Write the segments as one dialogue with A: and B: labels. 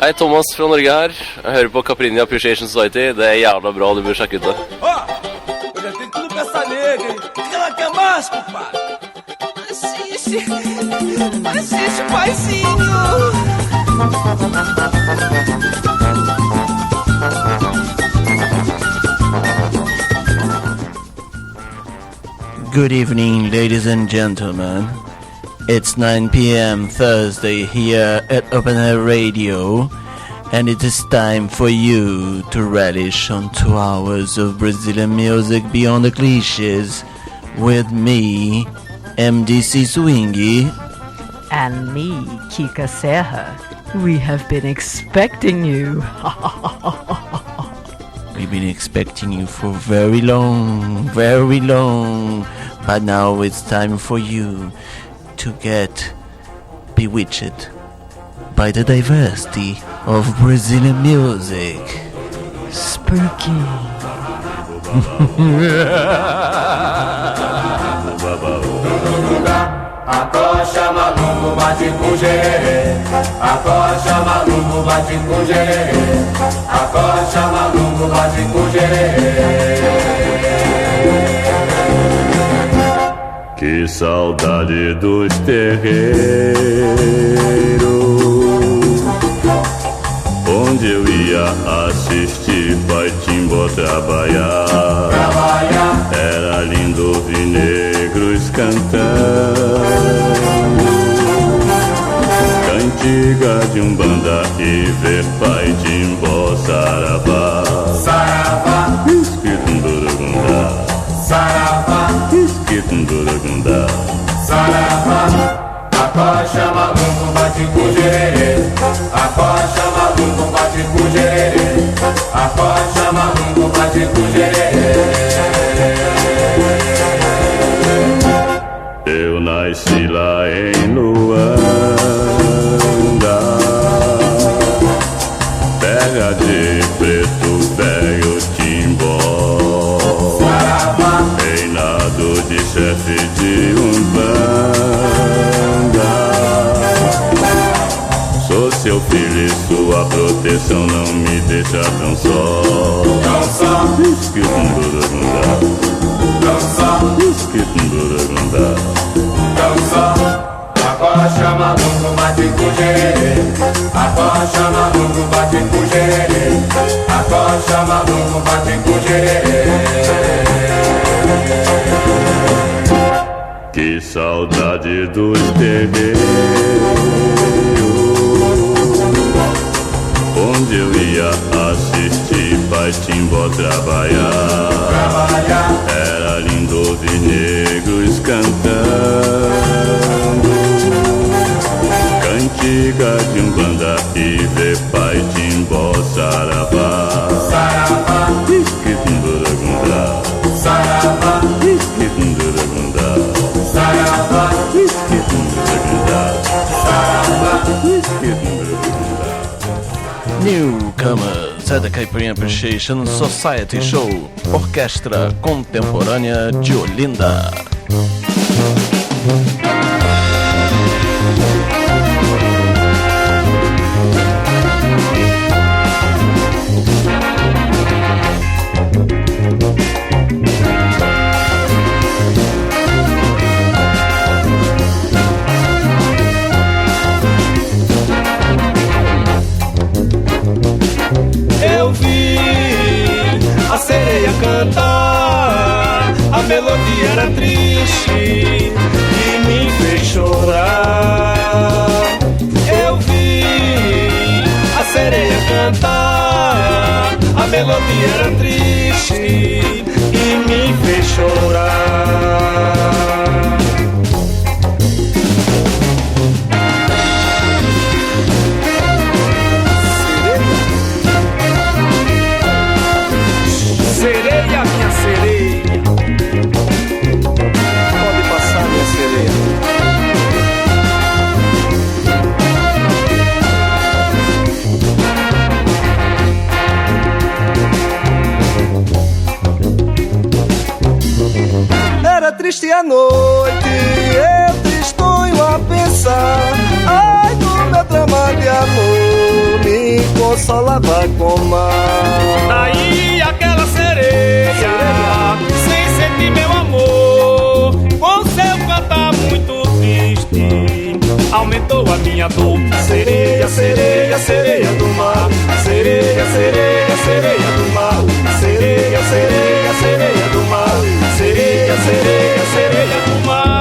A: Hei, Thomas fra Norge her. Jeg hører på Caprini Appreciation Society. Det er jævla bra, du bør sjekke ut det.
B: Ó, eu já tenho tudo pra essa nega, hein? O que ela quer mais, compadre?
C: Assiste, paizinho.
D: Good evening, ladies and gentlemen. It's 9 p.m. Thursday here at Open Air Radio, and it is time for you to relish on 2 hours of Brazilian music beyond the cliches with me, MDC Swingy,
E: and me, Kika Serra. We have been expecting you.
D: We've been expecting you for very long, but now it's time for you to get bewitched by the diversity of Brazilian music.
E: Spooky.
B: Acocha maluco, bate com gererê. Acocha maluco, bate com gererê. Acocha maluco, bate com gererê.
F: Que saudade dos terreiros, onde eu ia assistir Pai Timbó trabalhar. Era lindo ouvir negros cantando cantiga de umbanda e ver Pai Timbó saravá.
B: Saravá,
F: Esquitundurugundá,
B: saravá,
F: Esquitundurugundá,
B: saravá. Acocha maluco, bate com gererê. Acocha maluco, bate com gererê. Acocha maluco, bate com gererê.
F: Eu nasci lá em Luanda, terra de preto velho Timbó, reinado de chefe de Umbanda. Sou seu filho e sua proteção não me deixa tão só.
B: Tão só,
F: Esquitundurugundá,
B: tão só,
F: Esquitundurugundá.
B: tão só. Acocha maluco, bate com gererê. Acocha maluco, bate com gererê. Acocha maluco, bate com gererê.
F: Que saudade dos terreiros, onde eu ia assistir Pai Timbó trabalhar. Era lindo ouvir negros cantando cantiga de umbanda e ver Pai Timbó saravá.
B: Saravá,
F: Esquitundurugundá,
B: saravá,
F: Esquitundurugundá,
B: saravá,
F: Esquitundurugundá,
B: saravá.
F: Esquitundurugundá.
D: Newcomers at the Caipirinha Appreciation Society Show, Orquestra Contemporânea de Olinda.
B: Eu vi a sereia cantar, a melodia era triste e me fez chorar. Eu vi a sereia cantar, a melodia era triste e me fez chorar. Sereia, minha sereia, pode passar, minha sereia. Era triste a noite, eu tristonho a pensar. Ai, do meu drama de amor,
G: consolava com mar.
B: Daí aquela sereia, sem sentir meu amor, com seu cantar muito triste, aumentou a minha dor.
G: Sereia, sereia, sereia do mar. Sereia, sereia, sereia do mar. Sereia, sereia, sereia do mar. Sereia, sereia, sereia do mar.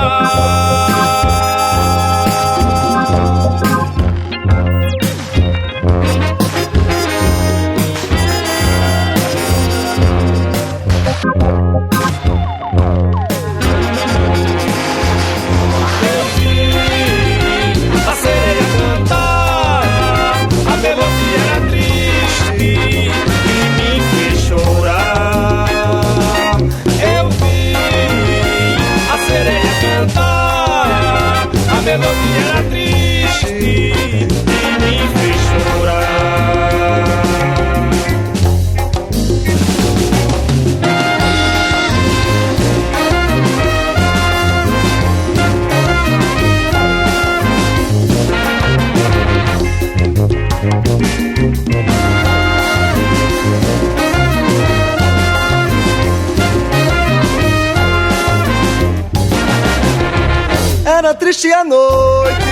B: A sereia cantar, a melodia era triste e me fez chorar. Eu vi a sereia cantar, a melodia era triste e me fez chorar.
G: Era triste a noite,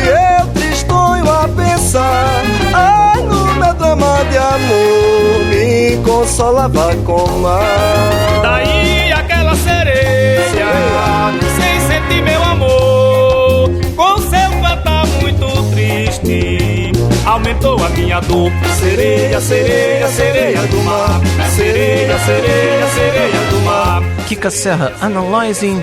G: eu tristonho a pensar. Ai, no meu drama de amor, me consolava com mar.
B: Daí aquela sereia, sem sentir meu amor, com seu cantar muito triste, aumentou a minha dor.
G: Sereia, sereia, sereia do mar. Sereia, sereia, sereia do mar.
D: Kika Serra, analyzing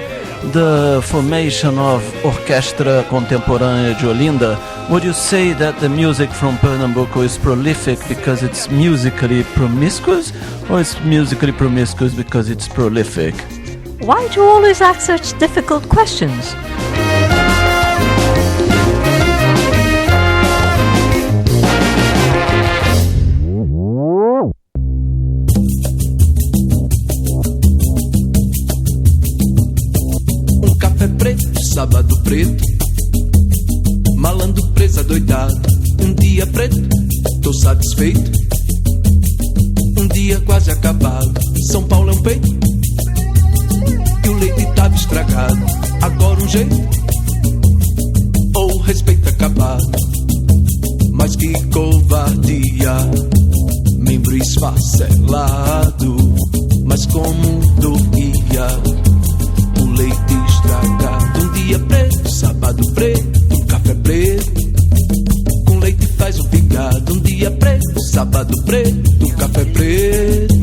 D: the formation of Orquestra Contemporânea de Olinda, would you say that the music from Pernambuco is prolific because it's musically promiscuous, or it's musically promiscuous because it's prolific?
E: Why do you always ask such difficult questions?
H: Sábado preto, malandro presa doidado. Um dia preto, tô satisfeito. Um dia quase acabado. São Paulo é um peito e o leite tava estragado. Agora um jeito ou o respeito acabado. Mas que covardia, membro esfacelado. Mas como doía o leite estragado. Um dia preto, sábado preto, um café preto, com leite faz um pingado. Um dia preto, sábado preto, um café preto,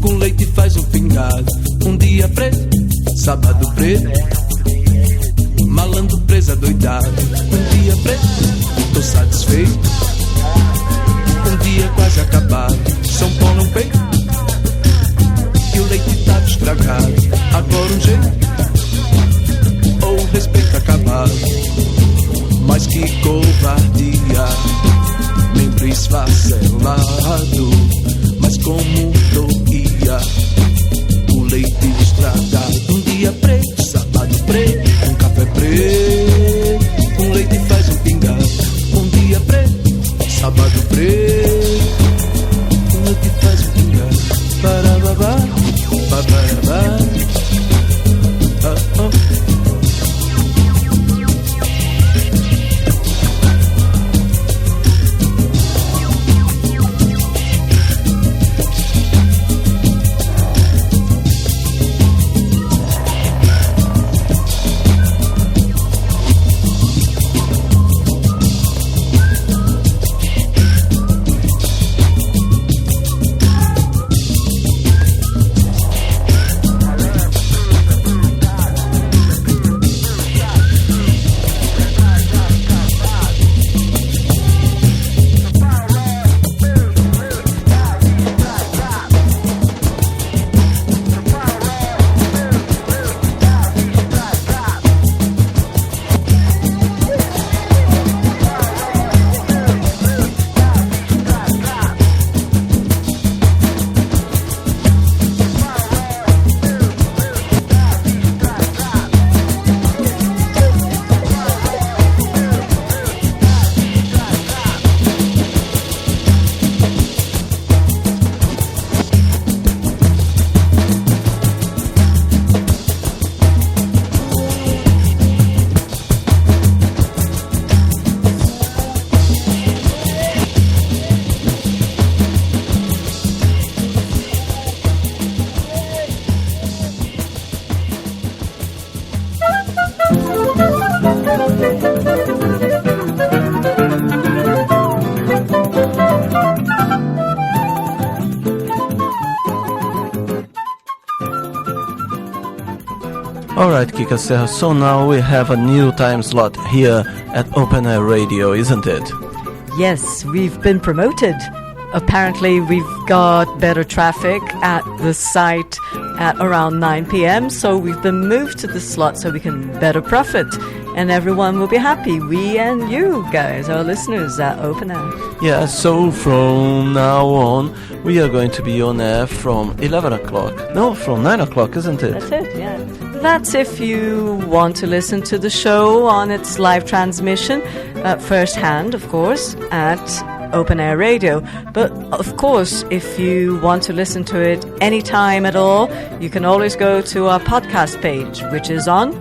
H: com leite faz um pingado. Um dia preto, sábado preto, malandro presa doidado. Um dia preto, tô satisfeito. Um dia quase acabado. São Paulo é um peito e o leite tava estragado. Agora um jeito ou o respeito acabado. Mas que covardia, membro esfacelado. Mas como doía o leite estragado. Um dia preto, sábado preto, um café preto, com leite faz um pingado. Um dia preto, sábado preto, com leite faz um pingado. Parababá, babarabá.
D: Alright, Kika Serra, so now we have a new time slot here at Open Air Radio, isn't it?
E: Yes, we've been promoted. Apparently, we've got better traffic at the site at around 9 p.m., so we've been moved to the slot so we can better profit. And everyone will be happy. We and you guys, our listeners at Open Air.
D: Yeah, so from now on, we are going to be on air from 11 o'clock. No, from 9 o'clock, isn't it?
E: That's it, yeah. That's if you want to listen to the show on its live transmission, firsthand, of course, at Open Air Radio. But of course, if you want to listen to it anytime at all, you can always go to our podcast page, which is on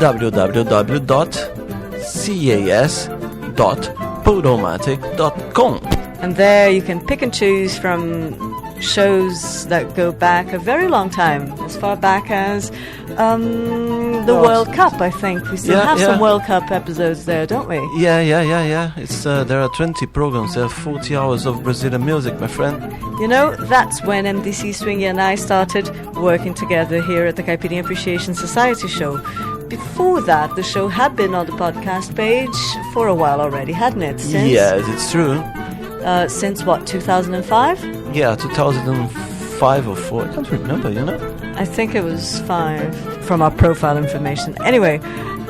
D: www.cas.podomatic.com.
E: and there you can pick and choose from shows that go back a very long time, as far back as the World Cup, I think. We still have some World Cup episodes there, don't we?
D: Yeah. It's there are 20 programs, there are 40 hours of Brazilian music, my friend.
E: You know, that's when MDC Swingy and I started working together here at the Caipirinha Appreciation Society show. Before that, the show had been on the podcast page for a while already, hadn't it?
D: Yes, it's true.
E: Since what, 2005?
D: Yeah, 2005 or 4. I can't remember, you know?
E: I think it was 5 from our profile information. Anyway,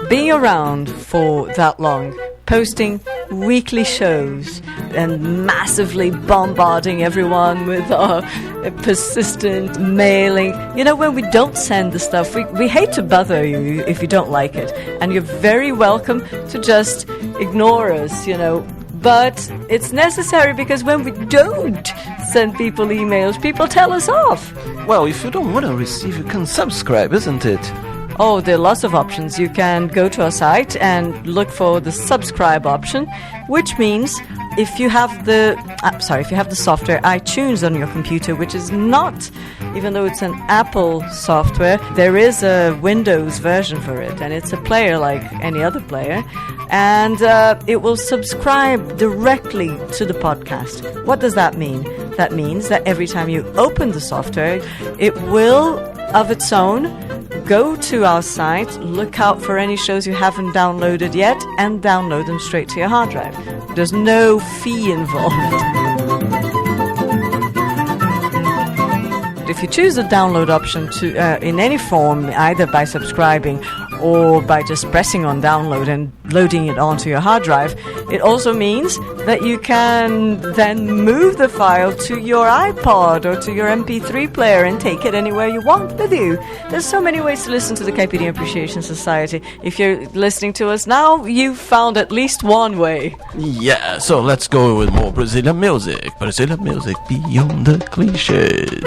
E: being around for that long, posting weekly shows and massively bombarding everyone with our persistent mailing. You know, when we don't send the stuff, we hate to bother you if you don't like it. And you're very welcome to just ignore us, you know. But it's necessary because when we don't send people emails, people tell us off.
D: Well, if you don't want to receive, you can subscribe, isn't it?
E: Oh, there are lots of options. You can go to our site and look for the subscribe option, which means if you have the software iTunes on your computer, which is not, even though it's an Apple software, there is a Windows version for it, and it's a player like any other player, and it will subscribe directly to the podcast. What does that mean? That means that every time you open the software, it will, of its own, go to our site, look out for any shows you haven't downloaded yet, and download them straight to your hard drive. There's no fee involved. If you choose the download option in any form, either by subscribing or by just pressing on download and loading it onto your hard drive, it also means that you can then move the file to your iPod or to your MP3 player and take it anywhere you want with you. There's so many ways to listen to the Caipirinha Appreciation Society. If you're listening to us now, you've found at least one way.
D: Yeah, so let's go with more Brazilian music. Brazilian music beyond the cliches.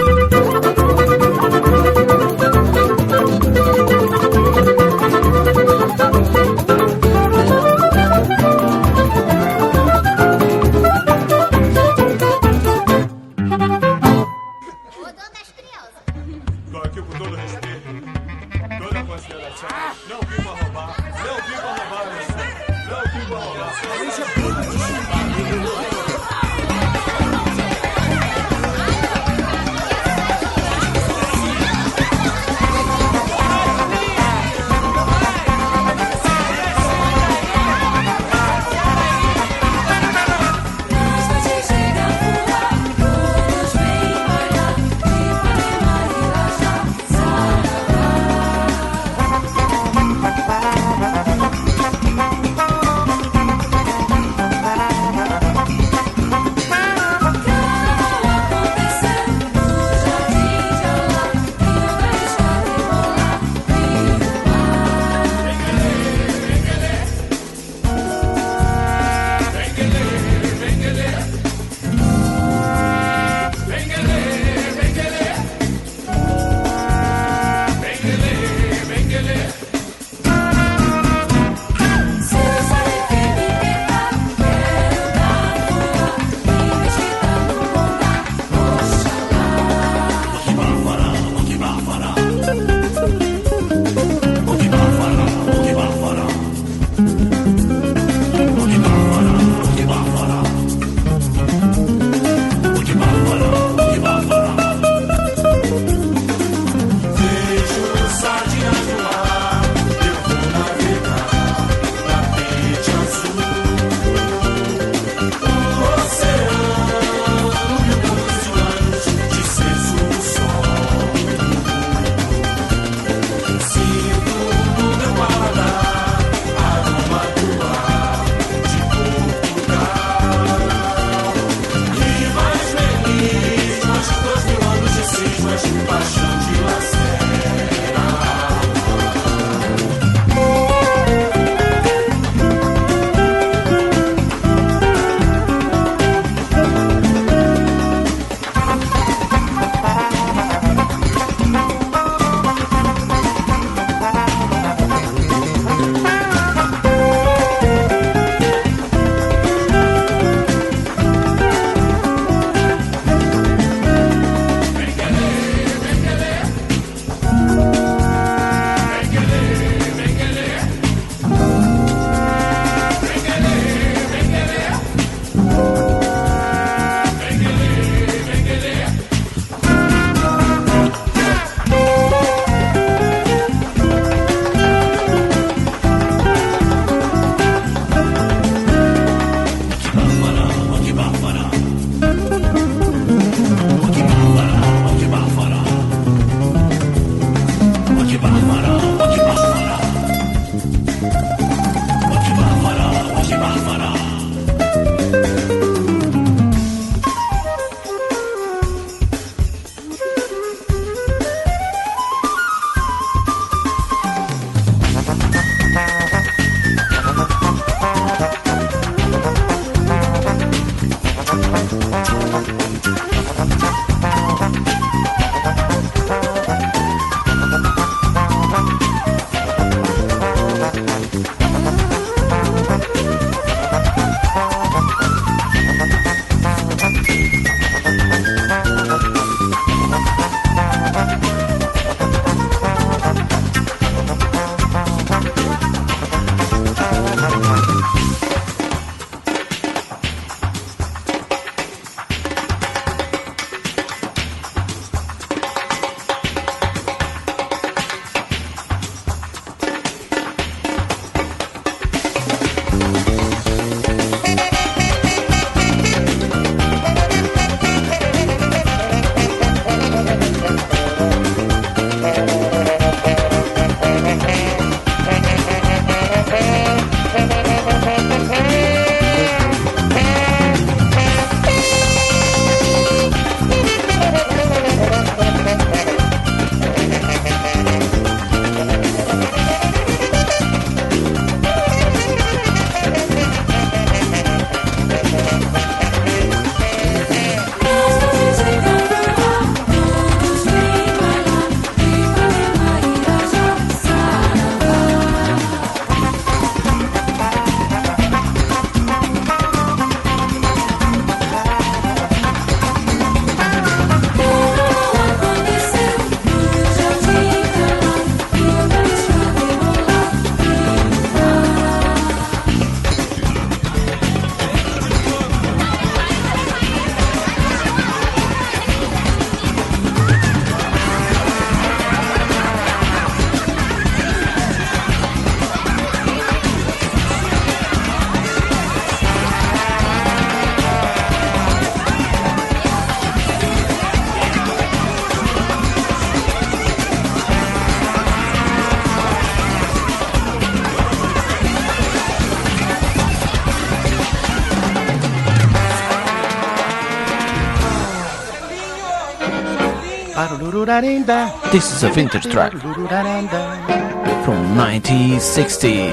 D: This is a vintage track from 1960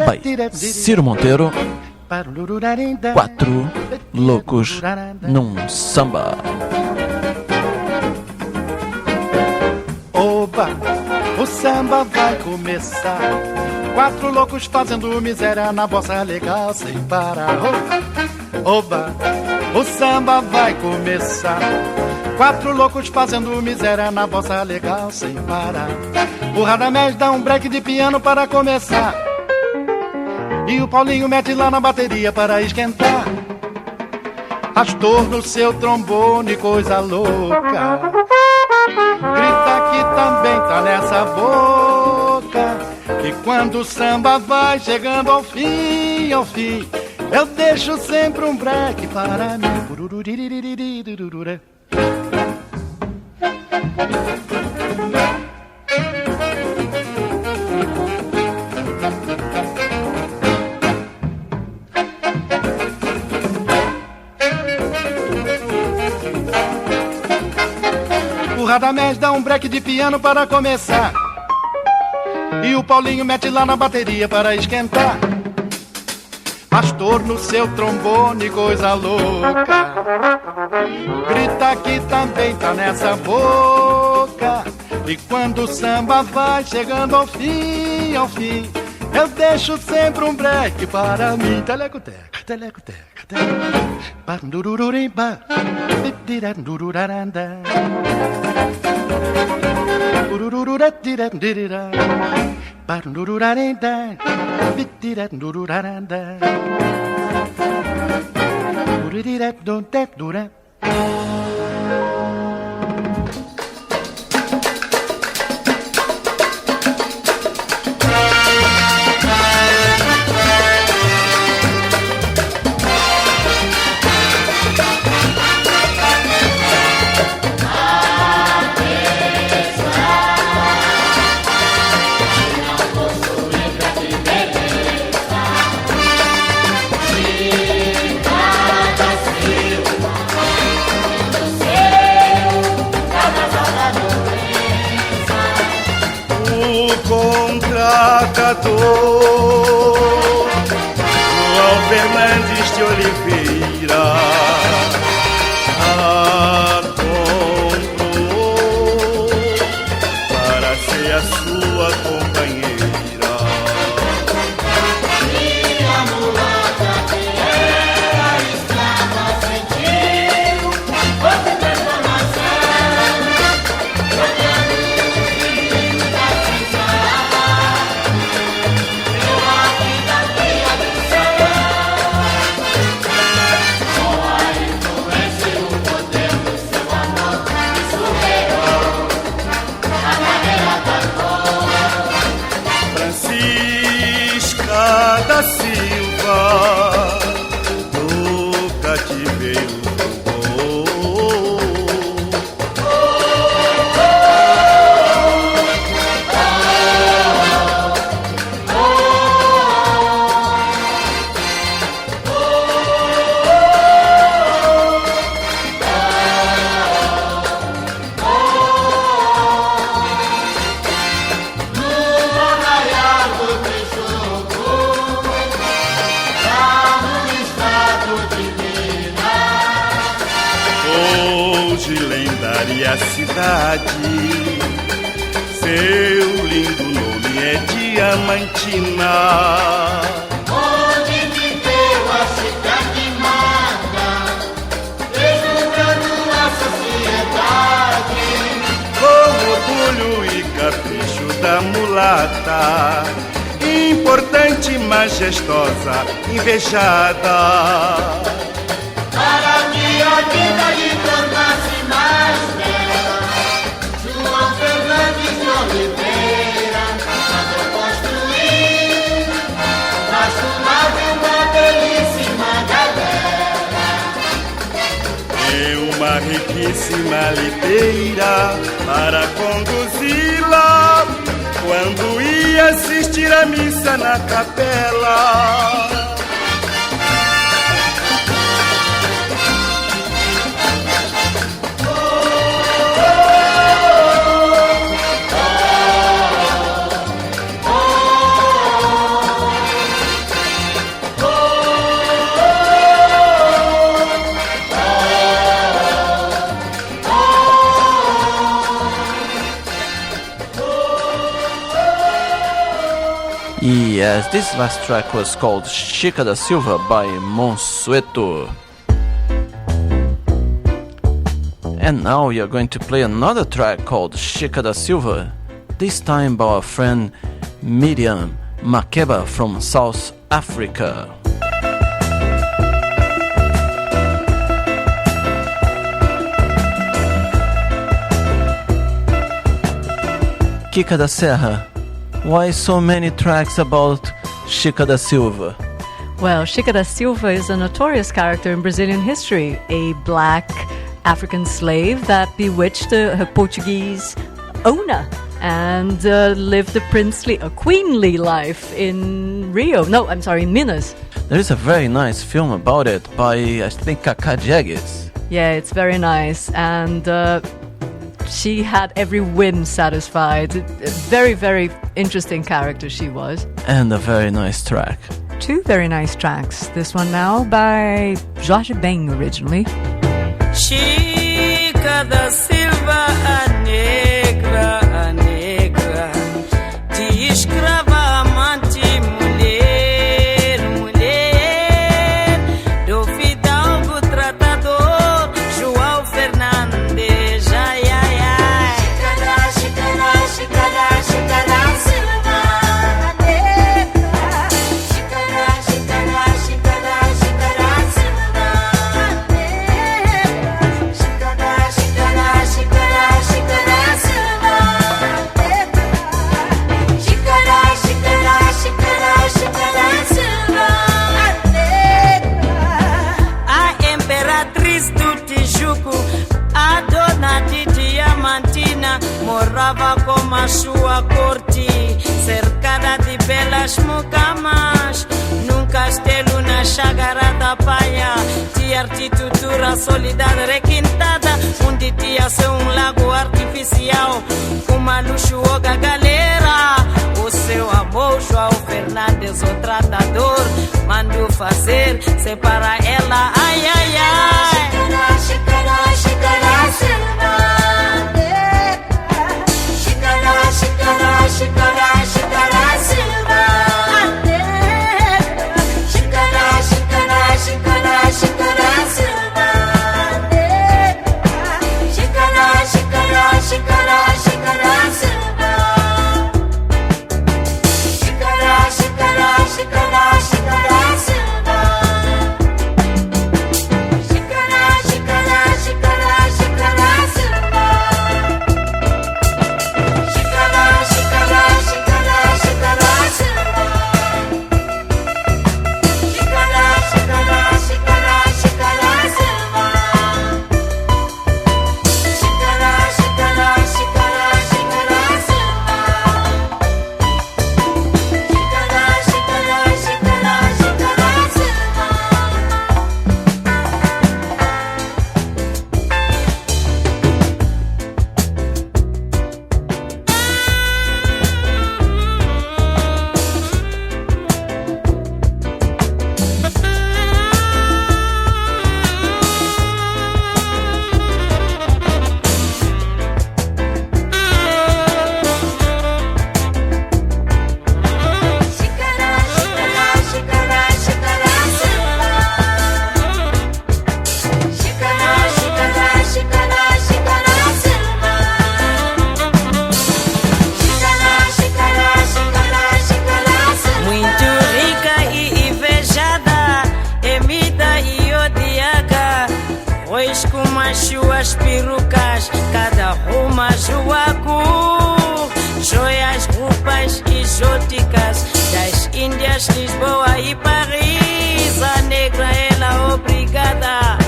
D: by Ciro Monteiro. 4 loucos num samba.
G: Oba, o samba vai começar. 4 loucos fazendo miséria na bossa legal sem parar. Oba, o samba vai começar. 4 loucos fazendo miséria na bossa legal sem parar. O Radamés dá um break de piano para começar. E o Paulinho mete lá na bateria para esquentar. Astor no seu trombone, coisa louca. Grita que também tá nessa boca. E quando o samba vai chegando ao fim, eu deixo sempre um break para mim. O Radamés dá um break de piano para começar. E o Paulinho mete lá na bateria para esquentar. Astor no seu trombone, coisa louca. Grita que também tá nessa boca. E quando o samba vai chegando ao fim, eu deixo sempre um break para mim. Telecoteca, telecoteca, telecoteca. Bandururimba, bidirandururaranda. Urururatirandirira. Bandururarenda, bidirandururaranda. Uririradondadura.
F: João Fernandes de Oliveira.
G: veio lendária cidade, seu lindo nome é Diamantina.
I: Onde viveu a cidade mata, deslumbrando a sociedade.
G: Com orgulho e capricho da mulata, importante, majestosa, invejada.
I: Para que a vida lhe tornasse mais bela, João Fernandes de Oliveira mandou construir baixo mar uma belíssima galera
G: E uma riquíssima liteira para conduzi-la quando ia assistir a missa na capela.
D: Yes, this last track was called Chica da Silva by Monsueto. And now we are going to play another track called Chica da Silva, this time by our friend Miriam Makeba from South Africa. Kika da Serra, why so many tracks about Chica da Silva?
E: Well, Chica da Silva is a notorious character in Brazilian history, a black African slave that bewitched her Portuguese owner and lived a queenly life in Minas.
D: There is a very nice film about it by, I think, Kaká Diegues.
E: Yeah, it's very nice, and she had every whim satisfied. A very, very interesting character she was.
D: And a very nice track.
E: Two very nice tracks. This one now by Jorge Ben originally.
C: Chica da Silva, a negra, de escrava amante, mulher, do fidalgo tratador, João Fernandes, ai, ai, ai.
I: Chica da Silva, a negra. Chica da Silva, a negra. Chica da
C: morava com a sua corte, cercada de belas mucamas, num castelo na Chácara da Praia, de arquitetura sólida requintada, onde tinha-se um lago artificial, uma luxuosa galera. O seu amor, João Fernandes, o tratador, mandou fazer, separa ela, ai, ai, ai.
I: Chicara, Silva. Chicara, Silva. Chicara, Silva. Chicara, Silva.
C: pois com as suas perucas cada uma juacu. Joias, roupas exóticas das Índias, Lisboa e Paris. A negra ela obrigada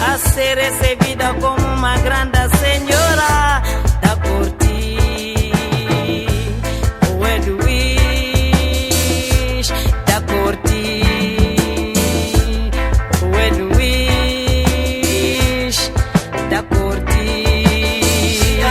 C: a ser recebida como uma grande senhora da corte. O Luís da corte. O Luís da corte. O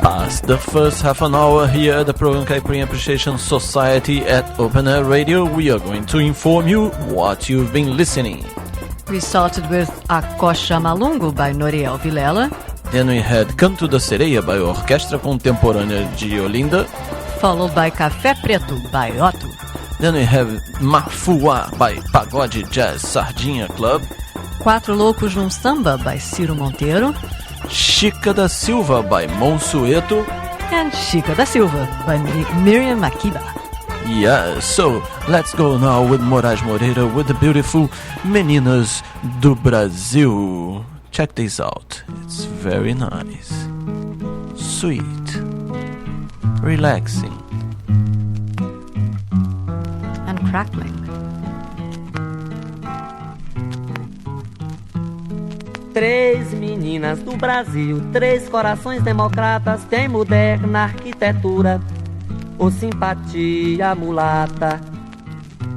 D: Past the first half an hour here at the program Caipirinha Appreciation Society at Open Air Radio, we are going to inform you what you've been listening.
E: We started with A Coxa Malungo by Noriel Vilela,
D: Then we had Canto da Sereia by Orquestra Contemporânea de Olinda.
E: followed by Café Preto by Otto.
D: Then we have Mafuá by Pagode Jazz Sardinha Club.
E: Quatro Loucos num Samba by Ciro Monteiro,
D: Chica da Silva by Monsueto.
E: and Chica da Silva by Miriam Makeba.
D: Yeah, so let's go now with Moraes Moreira with the beautiful Meninas do Brasil. Check this out, it's very nice, sweet, relaxing,
E: And crackling.
J: Três meninas do Brasil, três corações democratas, tem moderna arquitetura, ou simpatia mulata.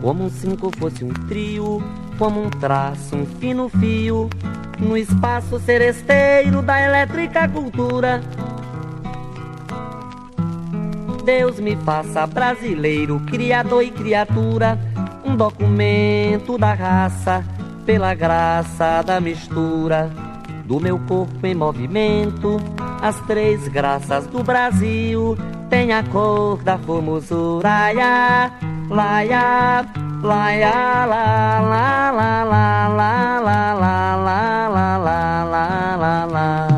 J: Como um cinco fosse um trio, como um traço, um fino fio, no espaço seresteiro da elétrica cultura. Deus me faça brasileiro, criador e criatura, um documento da raça, pela graça da mistura do meu corpo em movimento. As três graças do Brasil têm a cor da formosura. Laia, laia, laia, la, la, la, la, la, la, la, la, la, la, la, la.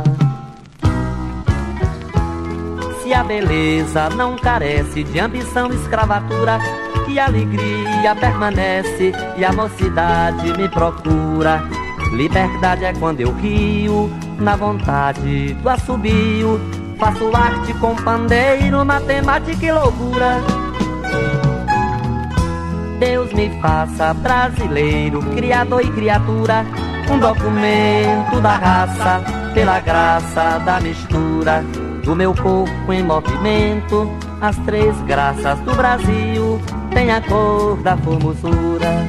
J: Se a beleza não carece de ambição e escravatura, e a alegria permanece e a mocidade me procura. Liberdade é quando eu rio, na vontade do assobio, faço arte com pandeiro, matemática e loucura. Deus me faça brasileiro, criador e criatura, um documento da raça, pela graça da mistura do meu corpo em movimento. As três graças do Brasil têm a cor da formosura.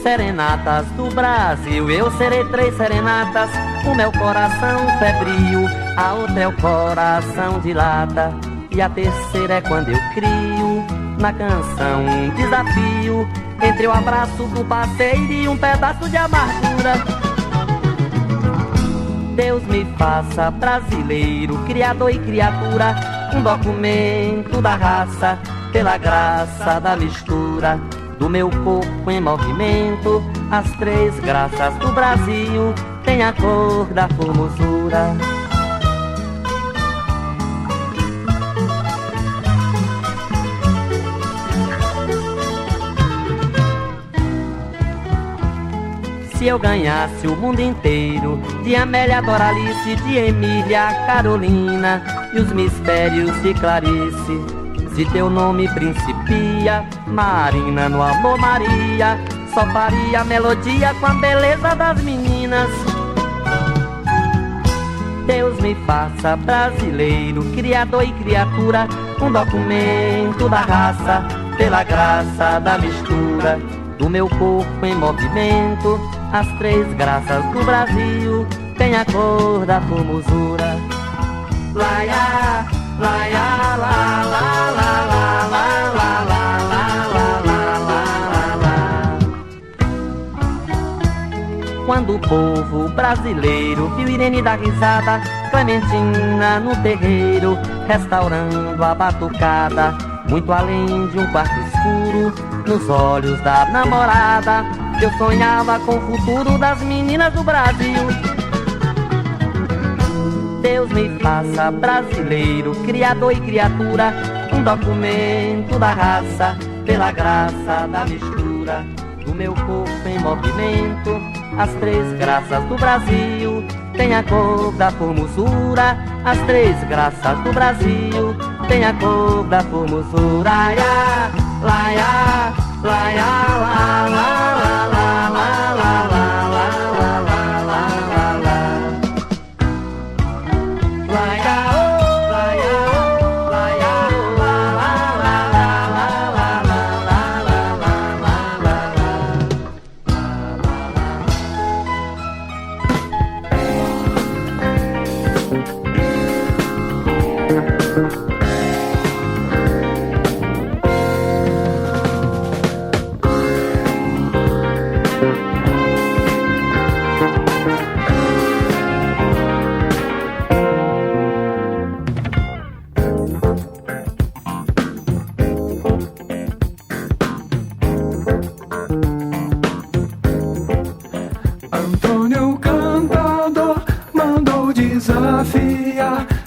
J: Serenatas do Brasil, eu serei três serenatas. O meu coração febril, a outra é o coração de lata, e a terceira é quando eu crio na canção um desafio entre o abraço do parceiro e um pedaço de amargura. Deus me faça brasileiro, criador e criatura, um documento da raça, pela graça da mistura do meu corpo em movimento. As três graças do Brasil têm a cor da formosura. Se eu ganhasse o mundo inteiro, de Amélia, Doralice, de Emília, Carolina e os mistérios de Clarice, se teu nome principia, Marina, no amor Maria, só faria melodia com a beleza das meninas. Deus me faça brasileiro, criador e criatura, um documento da raça, pela graça da mistura do meu corpo em movimento. As três graças do Brasil têm a cor da formosura. Laia, laia, la, la, la, la, la, la, la, la, la, la, la. Quando o povo brasileiro viu Irene dar risada, Clementina no terreiro, restaurando a batucada, muito além de um quarto escuro, nos olhos da namorada, eu sonhava com o futuro das meninas do Brasil. Deus me faça brasileiro, criador e criatura, um documento da raça, pela graça da mistura do meu corpo em movimento. As três graças do Brasil têm a cor da formosura. As três graças do Brasil têm a cor da formosura. Laia, laia, laia, la, la, la, la, la, la, la.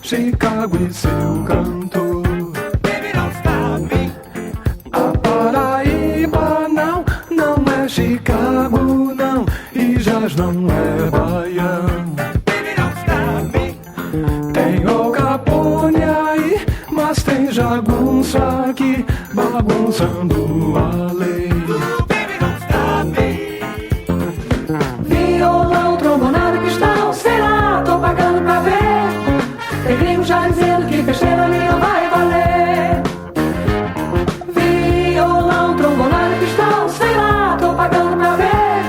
G: Chicago e seu cantor. Baby, don't stop me. A Paraíba não é Chicago, não. E jazz não é baião. Baby, don't stop me. Tem o Capone aí, mas tem jagunço aqui, bagunçando a lei. Baby, don't stop me.
K: Violão, trombonado, pistão, sei lá, tô pagando pra ver. Tem gringo já dizendo que festeira ali não vai valer. Violão, trombonado, pistão, sei lá, tô pagando pra ver.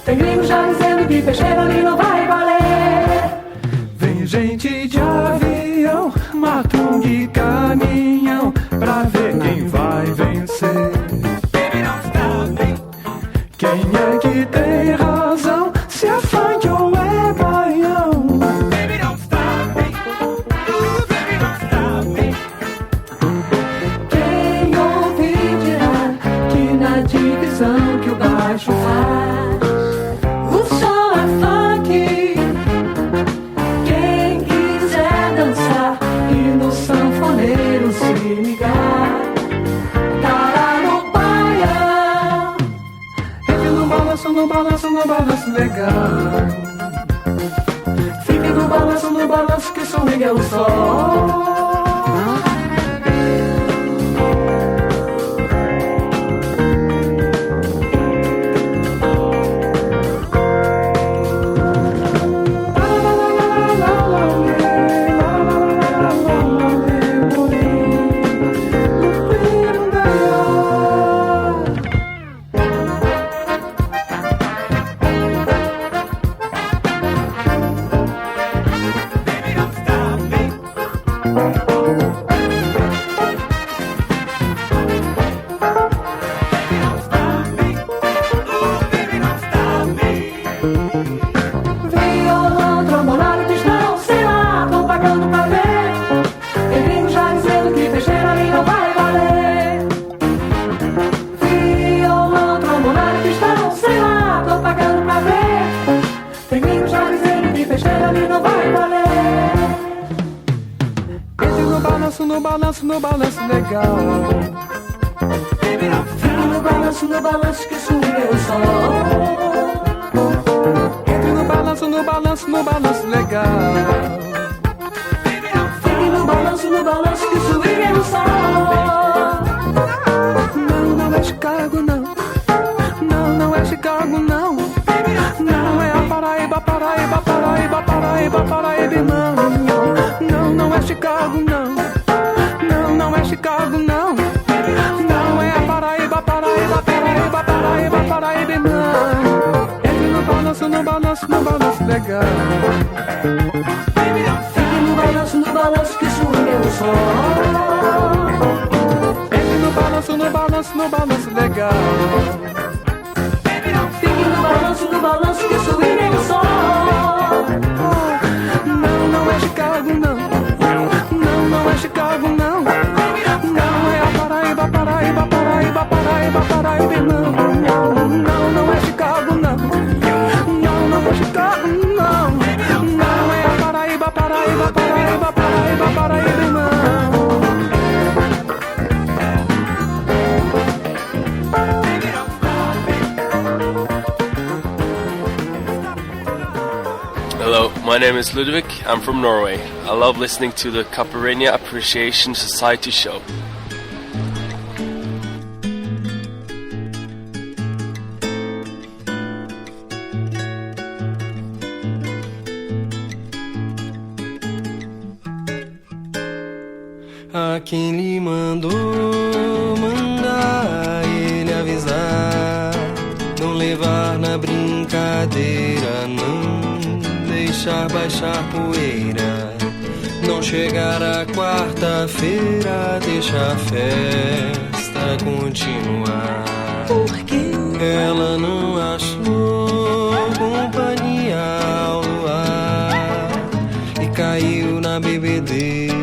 K: Tem gringo já dizendo que festeira ali não vai valer.
G: Vem gente de avião, matung e caminhão, pra ver quem vai vencer. Baby, don't stop me. Quem é que tem razão, se é funk ou é baião? Baby, don't stop me.
K: Que o baixo faz, o som é funk. Quem quiser dançar e no sanfoneiro se ligar, para no baião.
G: Entre no balanço, no balanço, no balanço legal. Fique no balanço que swing é o sol. No balanço legal.
K: Fique no balanço que swing é o sol.
G: Entre no balanço legal.
K: Fique no balanço que swing é o sol.
G: Não é Chicago, não. Não é Chicago, não. Não é a Paraíba, não. Não é Chicago, não. Não é Chicago, não. Não é a Paraíba, Paraíba.
K: balanço legal. Fique no balanço que o swing é o sol. Fique no balanço legal. Fique no balanço que o swing é o sol. Não é Chicago não. Não é Chicago não. Não é a Paraíba, Paraíba, Paraíba, Paraíba, Paraíba não. Não é Chicago não. Não é Chicago não. Não é a Paraíba, Paraíba, Paraíba, Paraíba, Paraíba não.
A: Hello, my name is Ludwig. I'm from Norway. I love listening to the Caipirinha Appreciation Society show.
L: A quem lhe mandou mandar ele avisar, não levar na brincadeira, não deixar baixar poeira, não chegar a quarta-feira, deixa a festa continuar. Porque ela não achou companhia ao luar e caiu na bebedeira,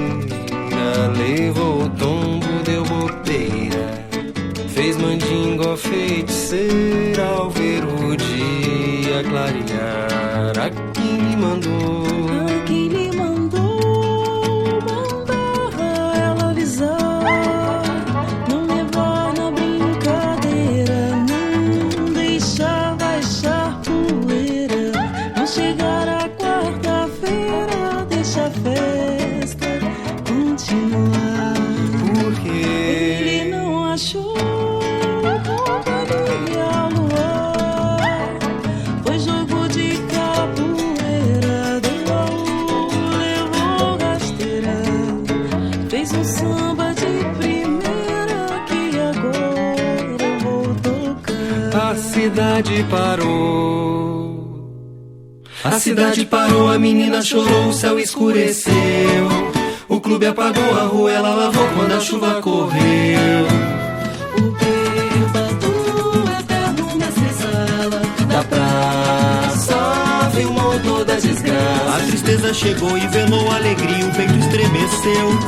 L: levou o tombo, deu bobeira, fez mandinga feiticeira ao ver o dia clarear. A quem lhe mandou mandar ela avisar, não levar na brincadeira, não deixar baixar poeira, não chegar a quarta-feira, deixa a festa continuar. Porque ele não achou companhia ao luar, foi jogo de capoeira, deu baú, levou rasteira, fez um samba de primeira que agora eu vou tocar. A cidade parou, a cidade parou, a menina chorou, o céu escureceu, o clube apagou, a rua ela lavou quando a chuva correu. O bêbado eterno mestre-sala da praça filmou toda a desgraça. A tristeza chegou e velou a alegria, o peito estremeceu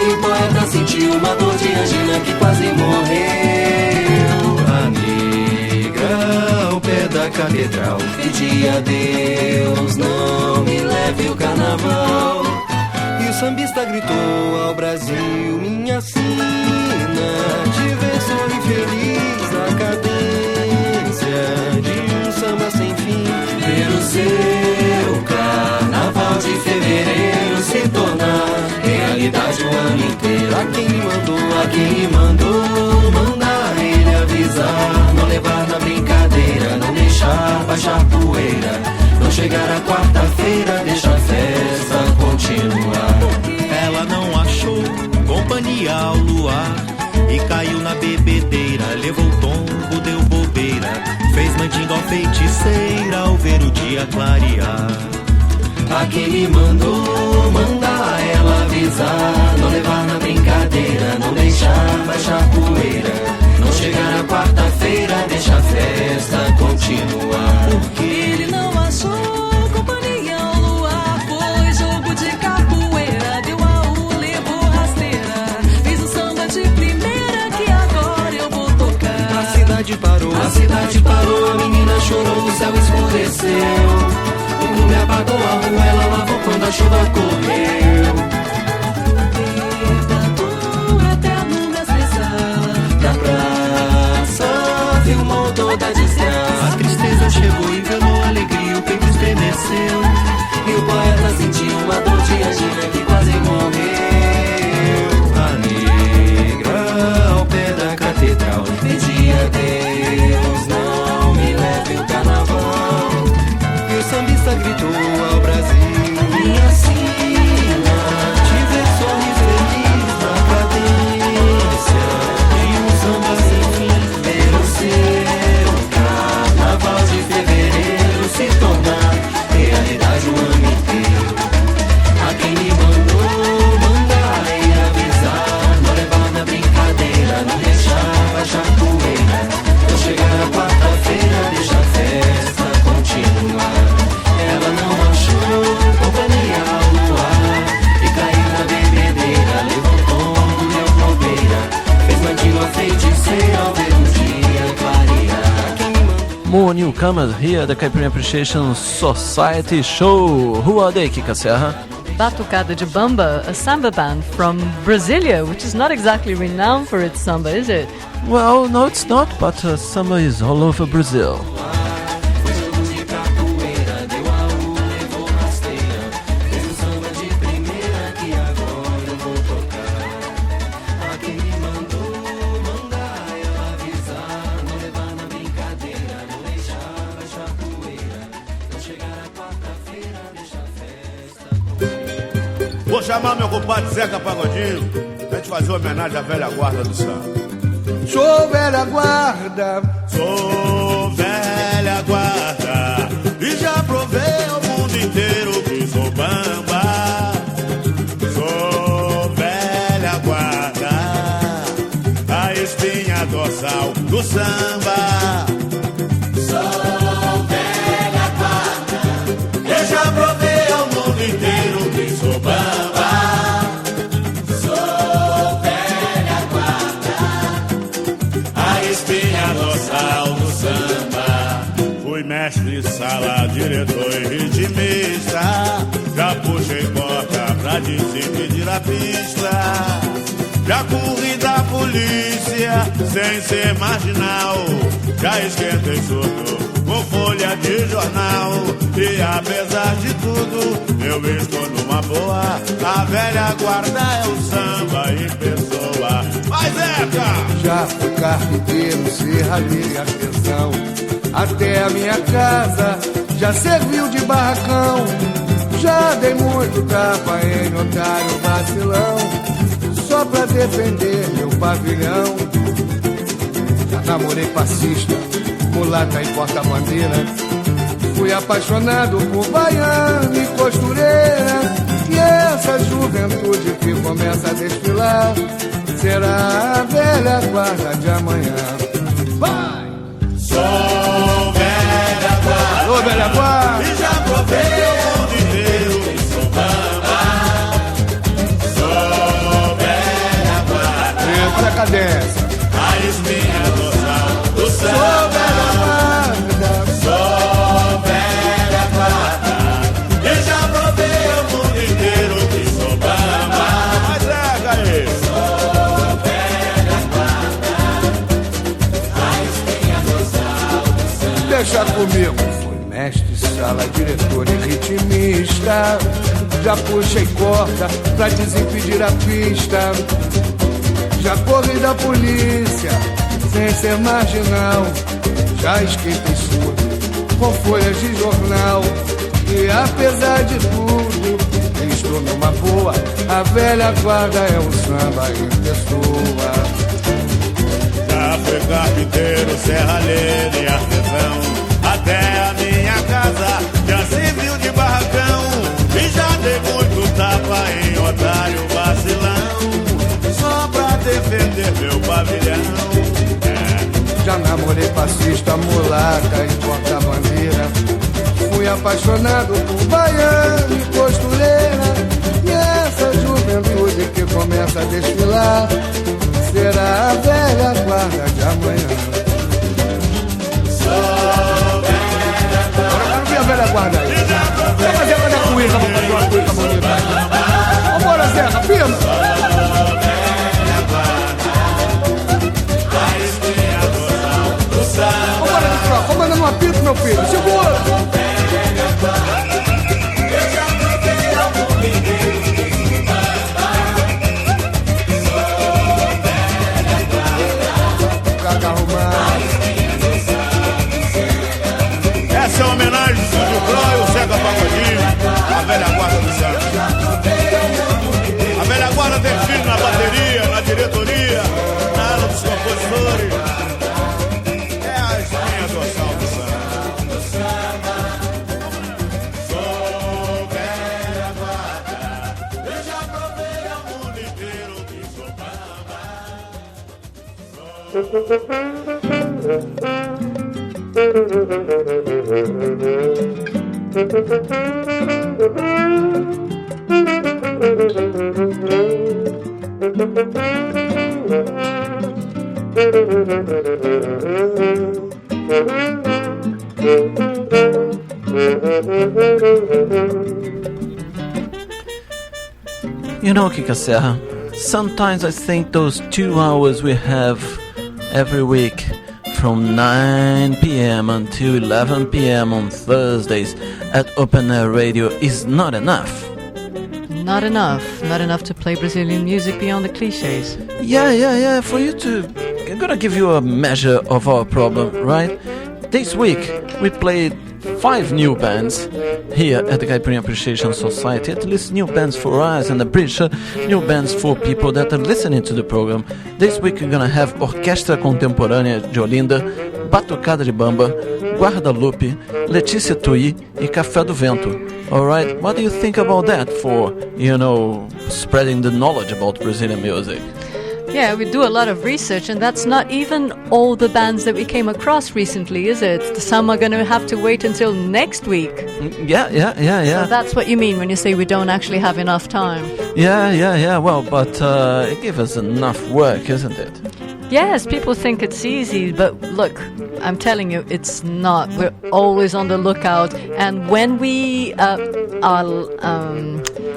L: e o poeta sentiu uma dor de angina que quase morreu. A negra ao pé da catedral pedia a Deus, não me leve o carnaval. O sambista gritou ao Brasil, minha sina, te ver sorrir feliz na cadência de um samba sem fim, ver o seu carnaval de fevereiro se tornar realidade o ano inteiro. A quem lhe mandou mandar ele avisar, não levar na brincadeira, não deixar baixar poeira, não chegar a quarta-feira, deixa a festa continuar.
M: Ela não achou companhia ao luar e caiu na bebedeira, levou tombo, deu bobeira, fez mandinga feiticeira ao ver o dia clarear.
L: A quem lhe mandou mandar ela avisar, não levar na brincadeira, não deixar baixar poeira, não chegar a quarta-feira, deixa a festa continuar.
K: Porque ele não achou companhia ao luar, foi jogo de capoeira, deu baú, levou rasteira, fez um samba de primeira que agora eu vou tocar.
L: A cidade parou, a menina chorou, o céu escureceu, o clube apagou, a rua ela lavou quando a chuva correu.
K: Bêbado eterno mestre-sala
L: Da praça filmou toda a desgraça.
M: A tristeza chegou e velou a alegria, o peito estremeceu
L: e o poeta sentiu uma dor de angina que quase morreu. A negra ao pé da catedral pedia a Deus, não me leve o carnaval. E o sambista gritou ao Brasil, minha sina,
D: newcomers here at the Caipirinha Appreciation Society show. Who are they, Kika Serra?
E: Batucada de Bamba, a samba band from Brasilia, which is not exactly renowned for its samba, is it?
D: Well, no, it's not, but samba is all over Brazil.
N: Vou chamar meu compadre Zeca Pagodinho pra gente fazer uma homenagem à velha guarda do samba.
O: Sou velha guarda,
N: sou velha guarda, e já provei ao mundo inteiro que sou bamba. Sou velha guarda, a espinha dorsal do samba. Sou velha guarda, e já provei ao mundo inteiro que sou bamba. Mestre, sala, diretor e ritmista, já puxei porta pra despedir a pista. Já corri da polícia sem ser marginal, já esquentei surdo com folha de jornal. E apesar de tudo, eu estou numa boa. A velha guarda é o samba em pessoa. Mas
O: já fui carpinteiro, serralheiro e artesão. Até a minha casa já serviu de barracão. Já dei muito tapa em otário vacilão, só pra defender meu pavilhão. Já namorei passista, mulata e porta-bandeira. Fui apaixonado por baiana e costureira. E essa juventude que começa a desfilar será a velha guarda de amanhã. Vai!
N: Sou velha guarda,
O: alô velha guarda,
N: e já provei o mundo inteiro que sou bamba. Sou velha guarda,
O: entra a cadência,
N: a espinha dorsal do samba.
O: Sou velha guarda,
N: sou velha guarda, e já provei o mundo inteiro que sou bamba. Mas aí, sou velha guarda, a espinha dorsal do samba.
O: Deixa comigo. Fui mestre, sala, diretor e ritmista. Já puxei corda pra desimpedir a pista. Já corri da polícia sem ser marginal. Já esquentei surdo com folhas de jornal. E apesar de tudo, estou numa boa. A velha guarda é um samba em pessoa.
N: Já fui carpinteiro, serralheiro e artesão. Até a minha casa já serviu de barracão. E já dei muito tapa em otário vacilão, só pra defender meu pavilhão.
O: Já namorei passista, mulata e porta-bandeira. Fui apaixonado por baiana e costureira. E essa juventude que começa a desfilar será a velha guarda de amanhã.
N: Sou velha guarda.
O: Agora eu vi a velha guarda aí. Vamos fazer uma cuíca, vamos fazer uma cuíca bonita aqui. Vambora, Zeca, firma.
N: Sou velha guarda, a espinha dorsal do samba.
O: Vambora de troca, vamos mandando um apito, meu filho. Segura.
N: Essa é uma homenagem do Silvio Pro e o Zeca Pagodinho, a velha guarda do samba. A velha guarda tem filho na bateria, na diretoria, na ala dos compositores. É a espinha dorsal do samba. Sou velha guarda, eu já provei ao mundo inteiro que sou
D: You know, Kika Serra, sometimes I think those 2 hours we have every week from 9 p.m. until 11 p.m. on Thursdays at Open Air Radio is not enough.
E: Not enough to play Brazilian music beyond the cliches.
D: Yeah, for you to... I'm gonna give you a measure of our problem, right? This week we played 5 new bands here at the Caipirinha Appreciation Society, at least new bands for us and the British, new bands for people that are listening to the program. This week we're gonna have Orquestra Contemporânea de Olinda, Batucada de Bamba, Guadalupe, Letícia Tui e Café do Vento. Alright, what do you think about that for, spreading the knowledge about Brazilian music?
E: Yeah, we do a lot of research, and that's not even all the bands that we came across recently, is it? Some are going to have to wait until next week.
D: Yeah.
E: So that's what you mean when you say we don't actually have enough time.
D: Yeah. Well, but it gives us enough work, isn't it?
E: Yes, people think it's easy, but look, I'm telling you, it's not. We're always on the lookout, and when we are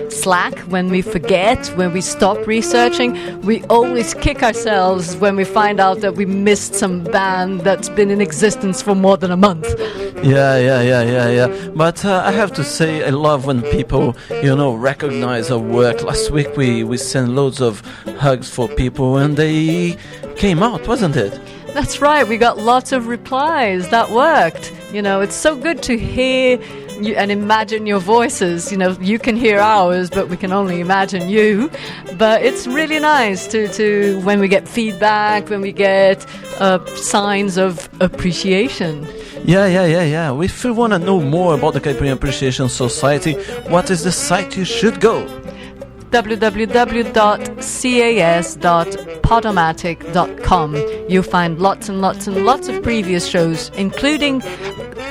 E: slack, when we forget, when we stop researching, we always kick ourselves when we find out that we missed some band that's been in existence for more than a month.
D: Yeah. But I have to say, I love when people, recognize our work. Last week we sent loads of hugs for people, and they came out, wasn't it?
E: That's right. We got lots of replies. That worked. It's so good to hear you and imagine your voices. You can hear ours, but we can only imagine you. But it's really nice to when we get feedback, when we get signs of appreciation.
D: Yeah. If you want to know more about the Caipirinha Appreciation Society, what is the site you should go?
E: www.cas.podomatic.com. You'll find lots and lots of previous shows, including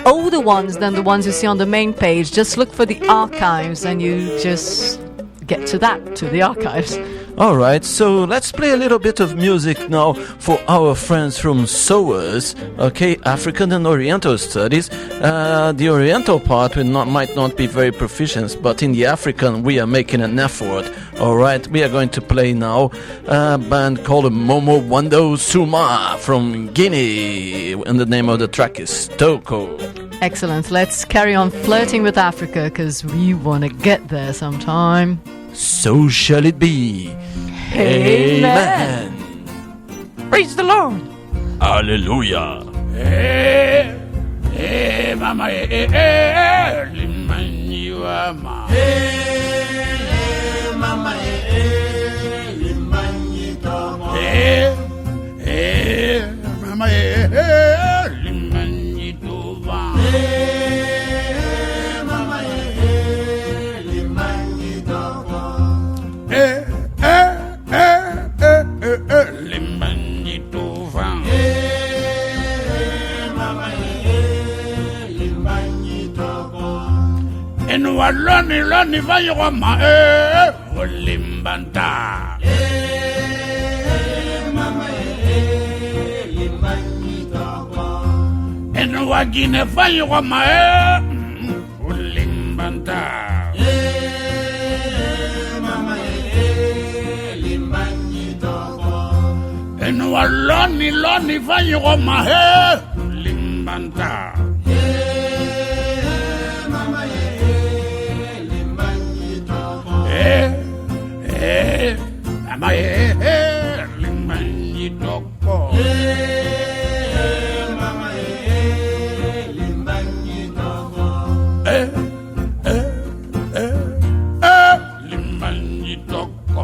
E: older ones than the ones you see on the main page. Just look for the archives and you just get to the archives.
D: Alright, so let's play a little bit of music now for our friends from SOAS, okay, African and Oriental Studies. The Oriental part might not be very proficient, but in the African we are making an effort. Alright, we are going to play now a band called Momo Wando Suma from Guinea, and the name of the track is Toko.
E: Excellent, let's carry on flirting with Africa, because we want to get there sometime.
D: So shall it be.
E: Amen.
D: Praise the Lord. Hallelujah.
N: Mama, limanyuama. Mama, limanyitoma. Mama, limanyitoma. Mama, limanyitoma. Limanyitova. Mama, limanyitoma. En waloni vayoma limbanta. Mama, limanyitoma. En wagine vayoma limbanta. En waloni vayoma limbanta. Mama, limbanyitoma. Mama, limbanyitoko. Mama, limbanyitoko. Limbanyitoko. Mama, limbanyitoko.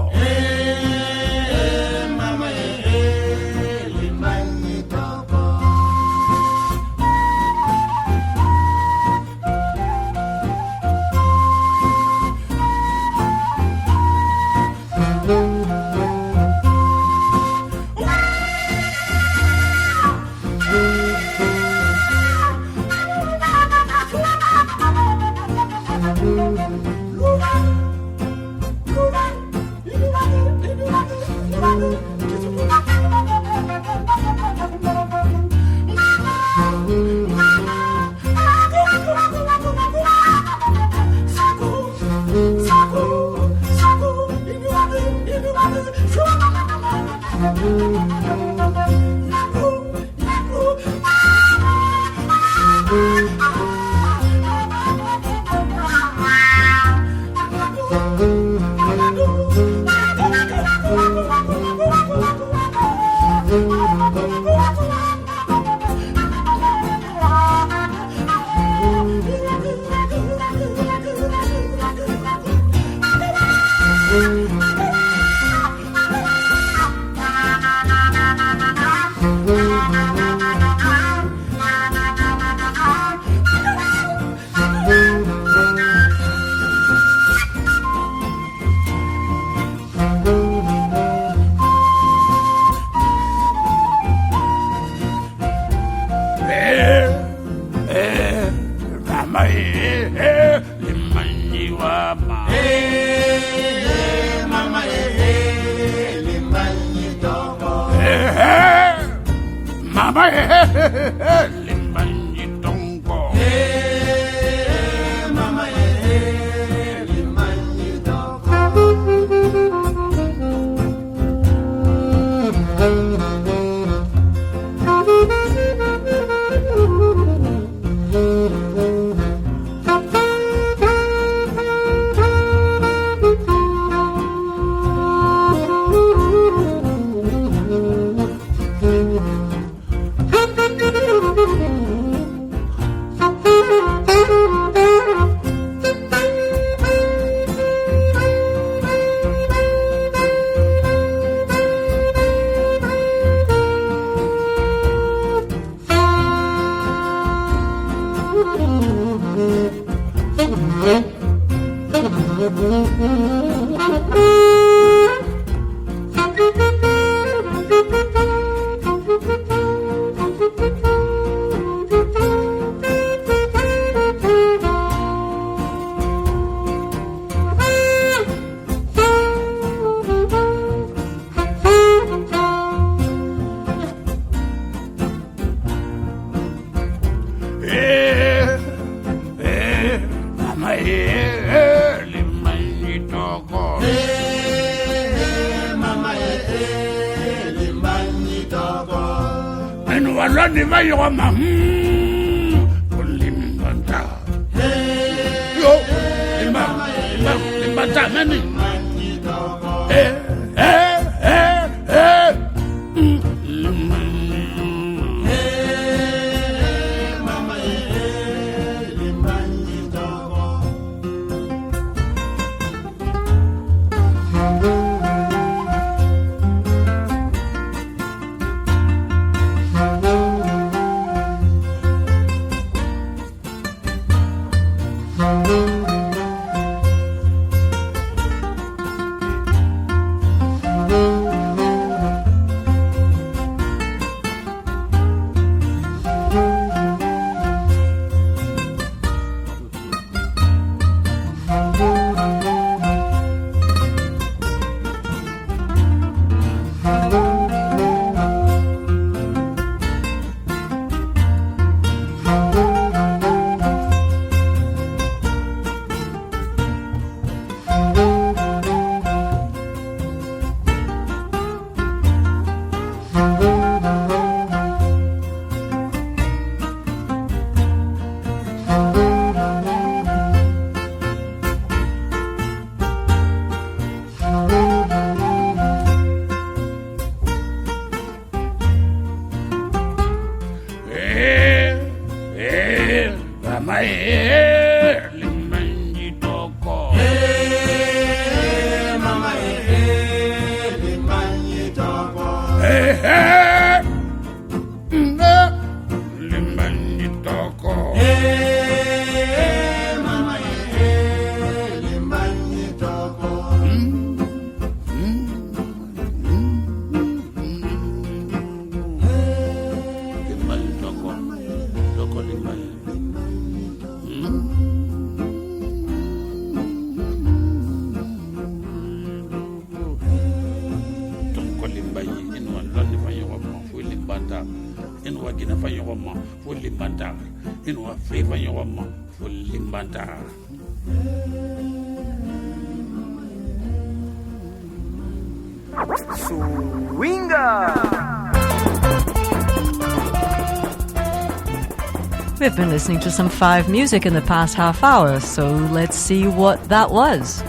E: We've been listening to some Five music in the past half hour, so let's see what that was.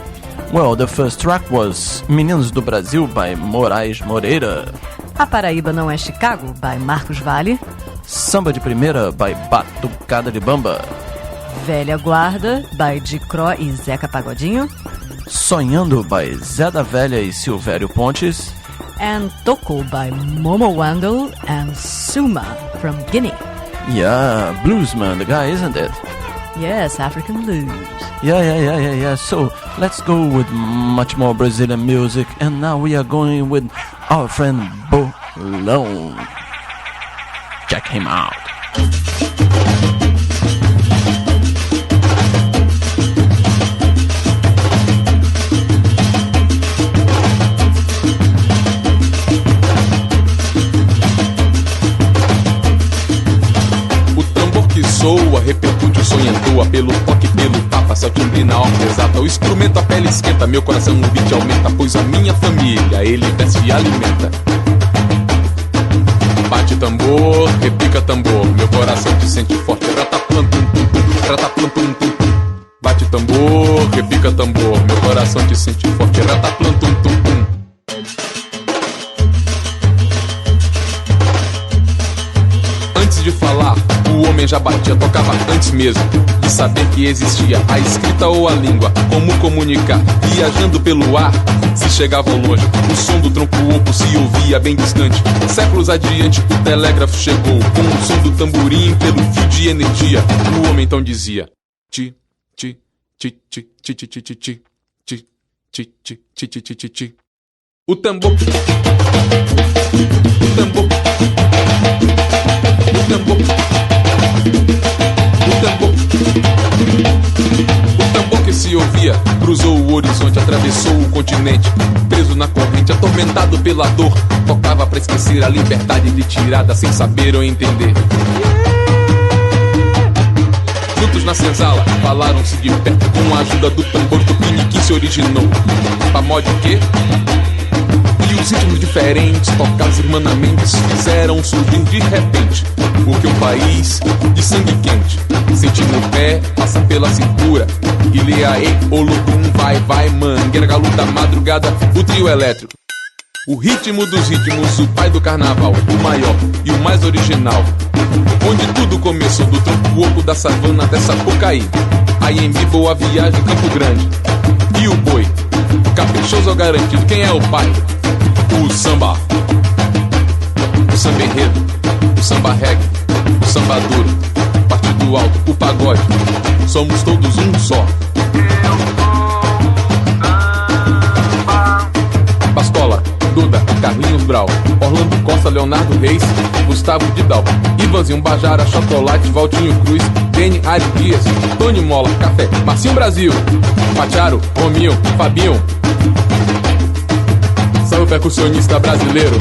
D: Well, the first track was Meninos do Brasil by Moraes Moreira.
E: A Paraíba Não É Chicago, by Marcos Valle.
D: Samba de Primeira, by Batucada de Bamba.
E: Velha Guarda, by Dicró e Zeca Pagodinho.
D: Sonhando, by Zé da Velha e Silvério Pontes.
E: And Toko, by Momo Wandel and Suma from Guinea.
D: Yeah, Bluesman, the guy, isn't it?
E: Yes, African blues.
D: Yeah. So, let's go with much more Brazilian music. And now we are going with our friend Bolão. Check him out.
P: Soa, repercute o sonho entoa, pelo toque, pelo tapa, seu timbre na orca exata. O instrumento, a pele esquenta, meu coração no beat aumenta, pois a minha família ele veste e alimenta. Bate tambor, repica tambor, meu coração te sente forte. Rataplantum, rataplantum, bate tambor, repica tambor, meu coração te sente forte. Rataplantum, tum, tum. Antes de falar, o homem já batia, tocava antes mesmo de saber que existia a escrita ou a língua, como comunicar, viajando pelo ar, se chegavam longe, o som do tronco oco se ouvia bem distante. Séculos adiante o telégrafo chegou, com o som do tamborim pelo fio de energia. O homem então dizia: ti, ti, ti, ti, ti, ti, ti, ti, ti, ti, ti, ti, ti, ti, ti, ti, ti. O tambor, o tambor, o tambor, o tambor que se ouvia cruzou o horizonte, atravessou o continente, preso na corrente, atormentado pela dor, tocava pra esquecer a liberdade de tirada sem saber ou entender. Juntos na senzala, falaram-se de perto, com a ajuda do tambor tupiniquim se originou. Pamode o quê? E os ritmos diferentes, tocados irmanamente, fizeram surgir de repente o que um país de sangue quente sente no pé, passa pela cintura. Ileaê, Olodum, vai, mangueira, galo da madrugada, o trio elétrico. O ritmo dos ritmos, o pai do carnaval, o maior e o mais original. Onde tudo começou, do tronco oco da savana até Sapucaí. Anhembi, Boa Viagem, Campo Grande. E o boi, caprichoso ou garantido, quem é o pai? O samba, o samba enredo, o samba reggae, o samba duro, partido alto, o pagode, somos todos um só. Bastola, Duda, Carlinhos Brau, Orlando Costa, Leonardo Reis, Gustavo Didal, Ivanzinho Bajara, Chocolate, Valtinho Cruz, Deni, Ari Dias, Tony Mola, Café, Marcinho Brasil, Pacharo, Rominho, Fabinho. Salve o percussionista brasileiro.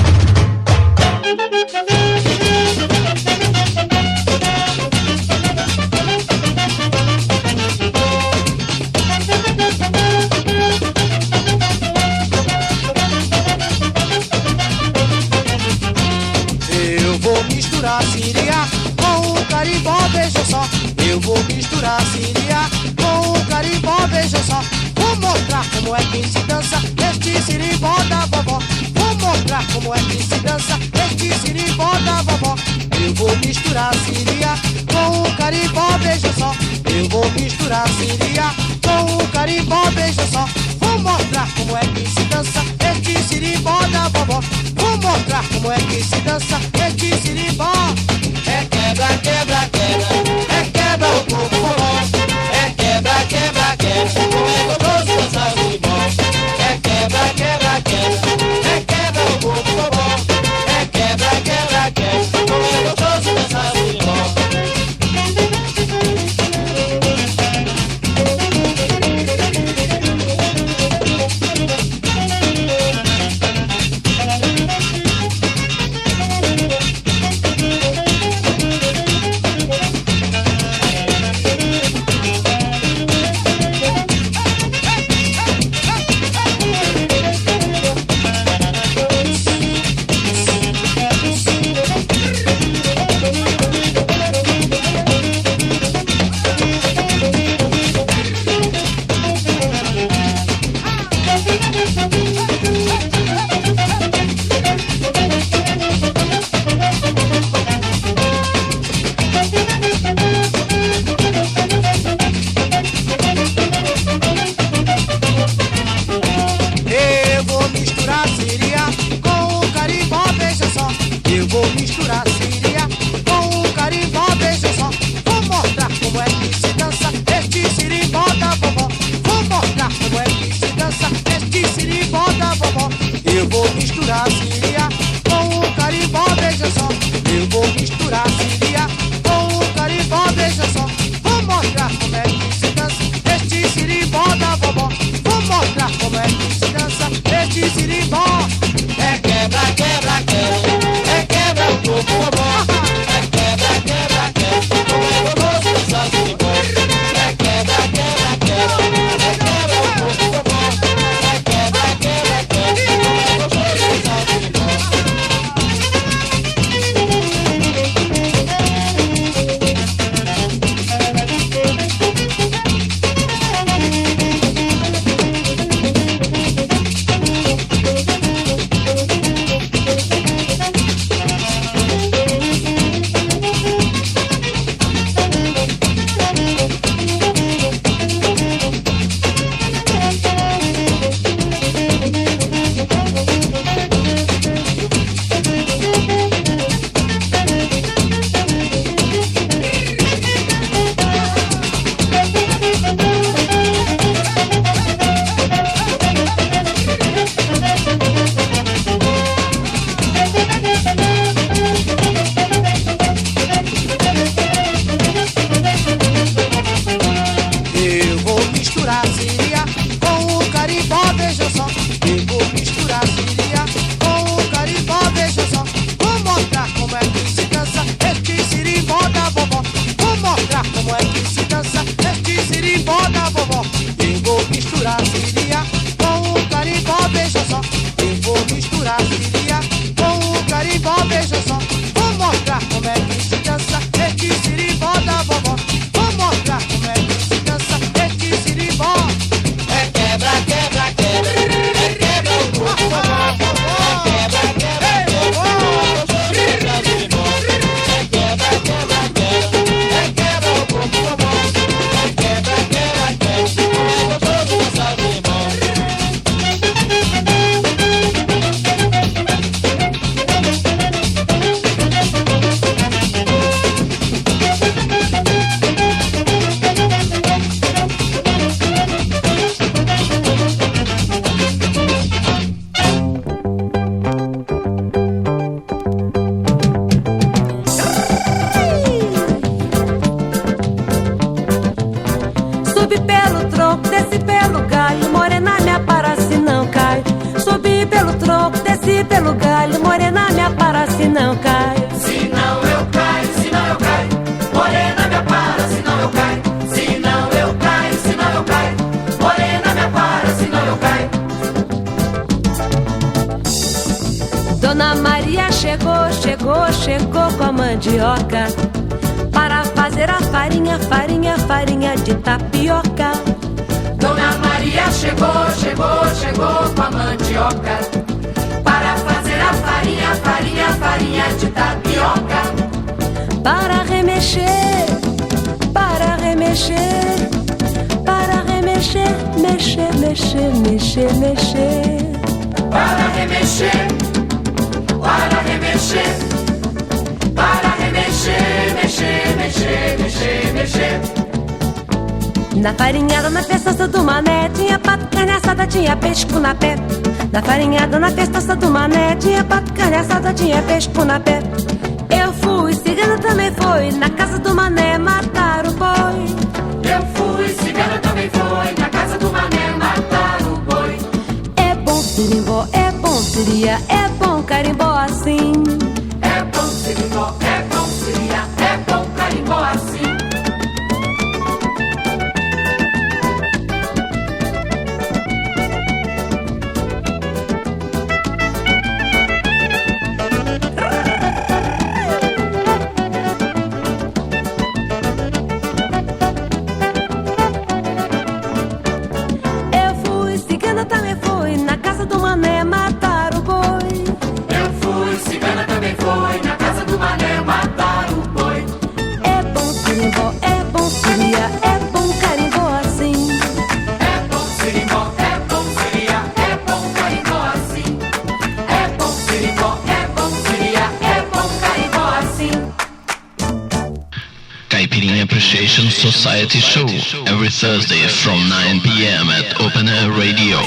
Q: Eu vou misturar Síria com o carimbó, veja só. Eu vou misturar Síria com o carimbó, veja só. Vou mostrar como é que se dança este sirimbó da vovó. Vou mostrar como é que se dança este sirimbó da vovó. Eu vou misturar Síria com o carimbó, veja só. Eu vou misturar Síria com o carimbó, veja só. Vou mostrar como é que se dança este sirimbó da vovó. Vou mostrar como é que se dança este sirimbó. É quebra, quebra, quebra. É quebra o corpo forró. É quebra, quebra, quebra. Como é gostoso dançar sirimbó. É quebra, quebra, quebra. É quebra o corpo forró. É quebra, quebra, quebra. Como é gostoso dançar sirimbó. se dança este sirimbó da vovó. Eu vou misturar siriá com o carimbó, veja só. Eu vou misturar siriá com o carimbó, veja só. Vou mostrar como é que se dança este sirimbó da vovó. Vou mostrar como é que se dança este sirimbó. É quebra, quebra, quebra, é quebra o corpo. É quebra, quebra, quebra, é quebra o sirimbó. É quebra, quebra, quebra, é quebra o corpo. É quebra, quebra, quebra, é gostoso dançar sirimbó.
R: Subi pelo tronco, desci pelo galho, morena me apara se não cai. Subi pelo tronco, desci pelo galho, morena me apara se não cai.
I: Se não eu caio, se não eu caio, morena me apara, se não eu caio. Se não eu caio, se não eu caio, morena me apara, se não eu caio.
R: Dona Maria chegou, chegou, chegou com a mandioca para fazer a farinha, farinha, farinha de tapioca.
I: Dona Maria chegou, chegou, chegou com a mandioca para fazer a farinha, farinha, farinha de tapioca.
R: Para remexer, para remexer, para remexer, mexer, mexer, mexer, mexer.
I: Para remexer, para remexer, para remexer, mexer, mexer, mexer, mexer.
R: Na farinhada, na festança do mané, tinha pato, carne assada, tinha peixe com na pé. Na farinhada, na festança do mané, tinha pato, carne assada, tinha peixe com na pé. Eu fui, cigana também foi, na casa do mané matar o boi.
I: Eu fui, cigana também foi, na casa do mané matar o boi.
R: É bom sirimbó, é bom siria, é bom carimbó assim.
I: É bom sirimbó, é bom siria, é bom carimbó assim.
R: Eu fui, cigana também foi, na casa do mané matar o boi.
I: Eu fui, cigana também foi, na casa do mané matar o boi.
R: É bom sirimbó, é bom siria, é bom carimbó assim.
I: É bom sirimbó, é bom siria, é bom carimbó assim. É bom sirimbó, é bom siria, é bom carimbó assim.
D: Caipirinha Appreciation Society Show every Thursday from 9 p.m. at Open Air Radio.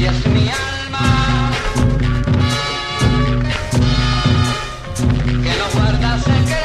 S: es mi alma que no guarda secreto.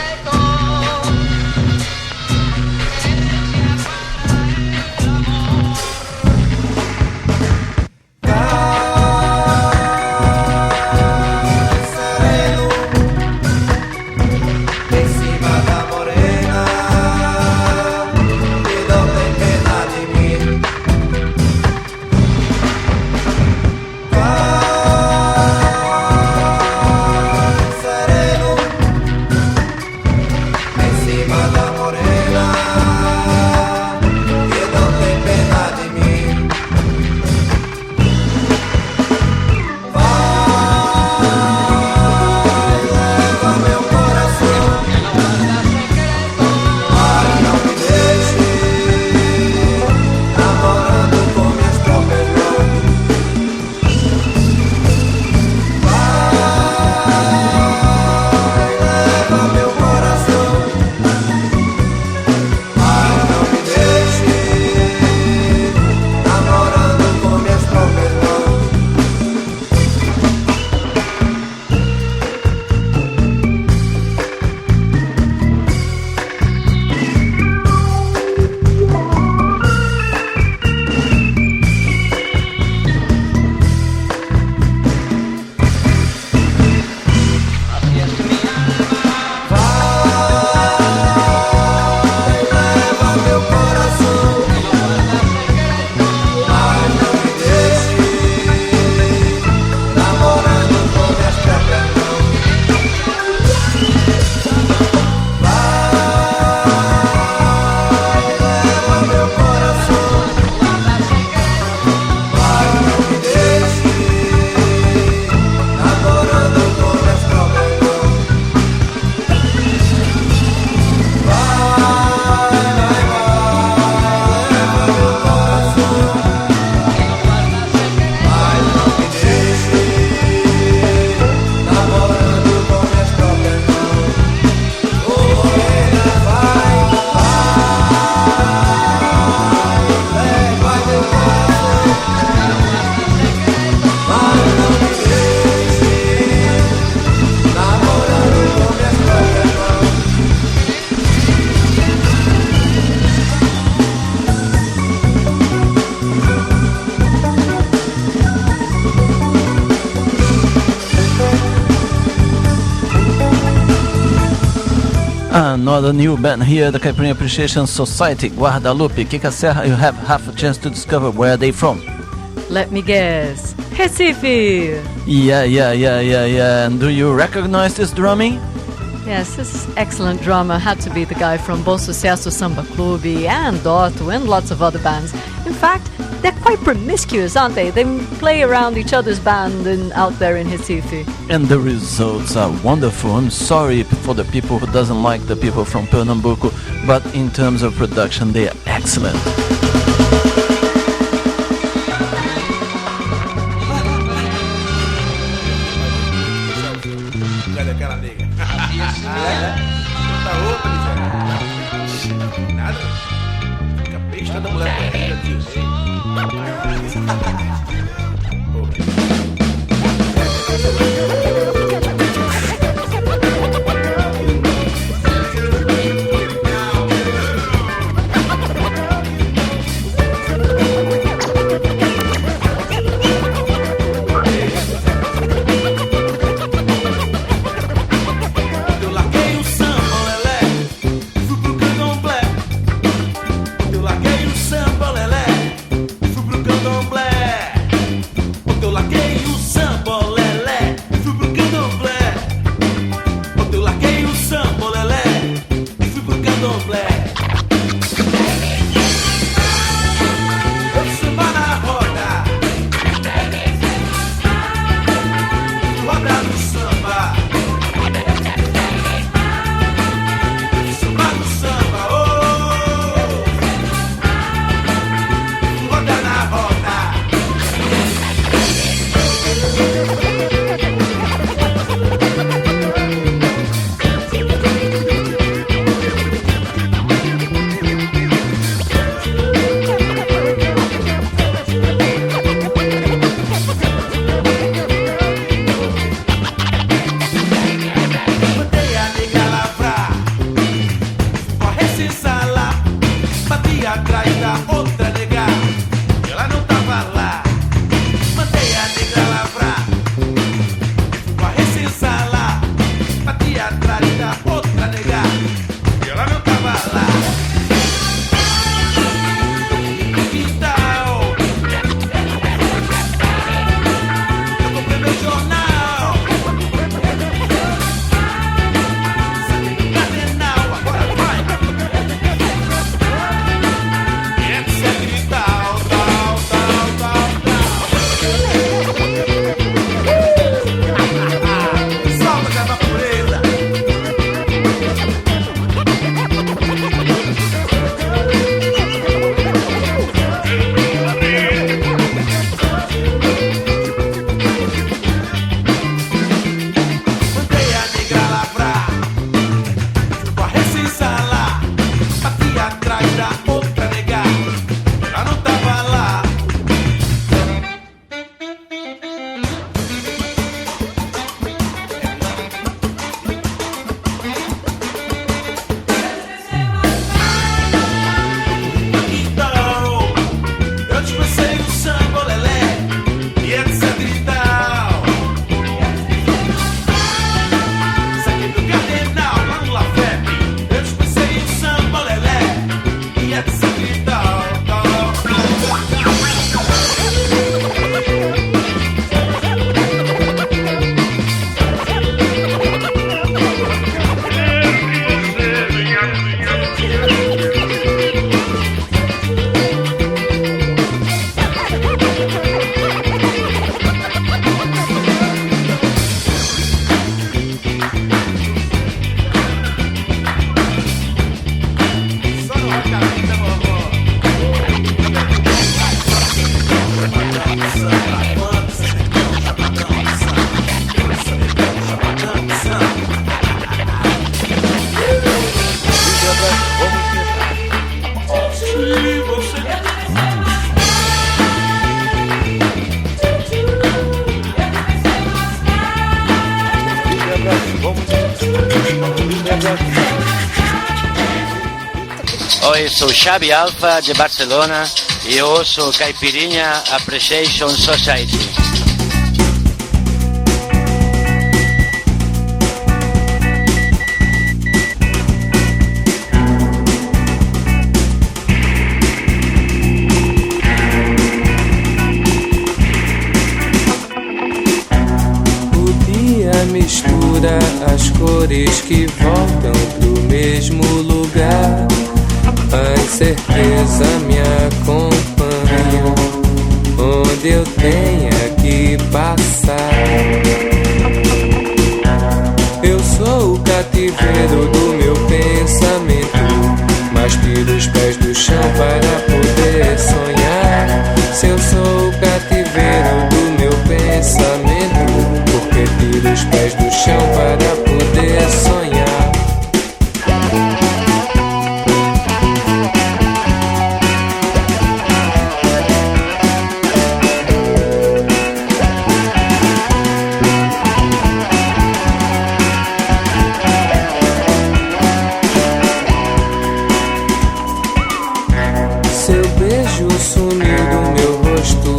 D: Another new band here, the Caipirinha Appreciation Society, Guadalupe, Kika Serra. You have half a chance to discover where they from.
E: Let me guess. Recife!
D: Yeah. And do you recognize this drumming?
E: Yes, this excellent drummer had to be the guy from Bom Sucesso Samba Clube and Dotto and lots of other bands. In fact, they're quite promiscuous, aren't they? They play around each other's band out there in Recife.
D: And the results are wonderful. I'm sorry for the people who doesn't like the people from Pernambuco, but in terms of production, they are excellent.
T: Cadê aquela nega? Tá roupa, nada. Fica besta da mulher barriga, tio.
B: Samba
U: Oi, sou Xabi Alfa de Barcelona e eu ouço Caipirinha Appreciation Society.
V: Mistura as cores que voltam pro mesmo lugar. A incerteza me acompanha onde eu tenha que passar. Eu sou o cativeiro do meu pensamento, mas tiro os pés do chão para poder sonhar. Se eu sou o cativeiro do meu pensamento, porque tiro os pés do chão para poder sonhar. Seu beijo sumiu do meu rosto,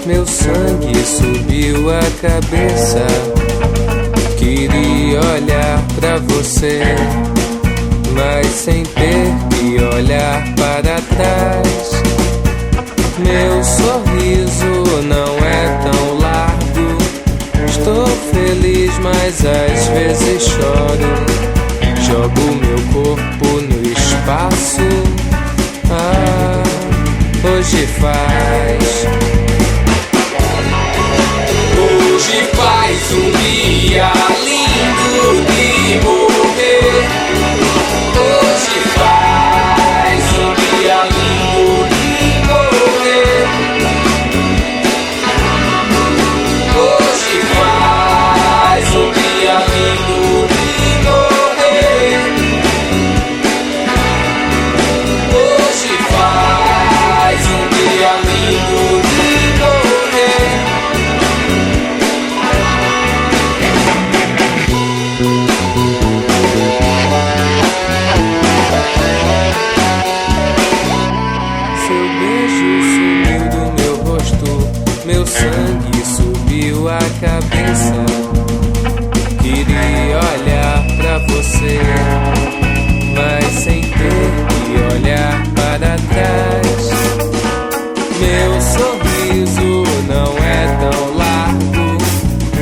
V: meu sangue subiu a cabeça. Queria olhar pra você, mas sem ter que olhar para trás. Meu sorriso não é tão largo. Estou feliz, mas às vezes choro. Jogo meu corpo no espaço. Ah, hoje faz. Hoje faz um dia lindo de morrer. Hoje faz um dia lindo de morrer. Hoje faz um dia lindo de morrer. Hoje faz um dia lindo de morrer. Seu beijo sumiu do meu rosto, meu sangue subiu a cabeça. Queria olhar pra você, mas sem ter que olhar para trás. Meu sorriso não é tão largo.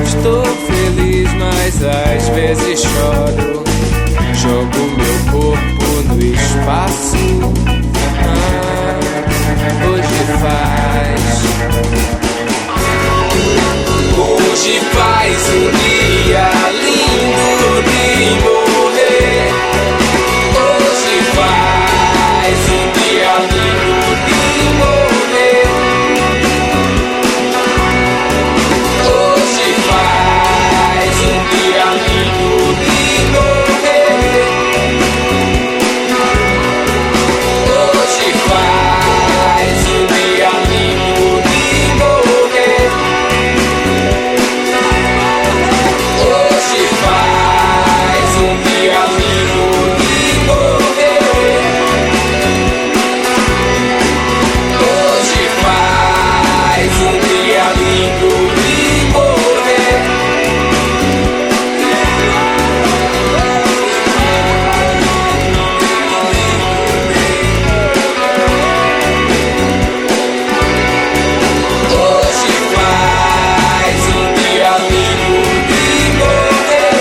V: Estou feliz, mas às vezes choro. Jogo meu corpo no espaço. Ah, hoje faz. Hoje faz um dia lindo de morrer. Hoje faz um dia lindo de morrer. Hoje faz um dia lindo de morrer. Hoje faz um dia lindo de morrer. Hoje faz um dia lindo de morrer. Hoje faz um dia lindo de morrer. Hoje faz um dia lindo de morrer.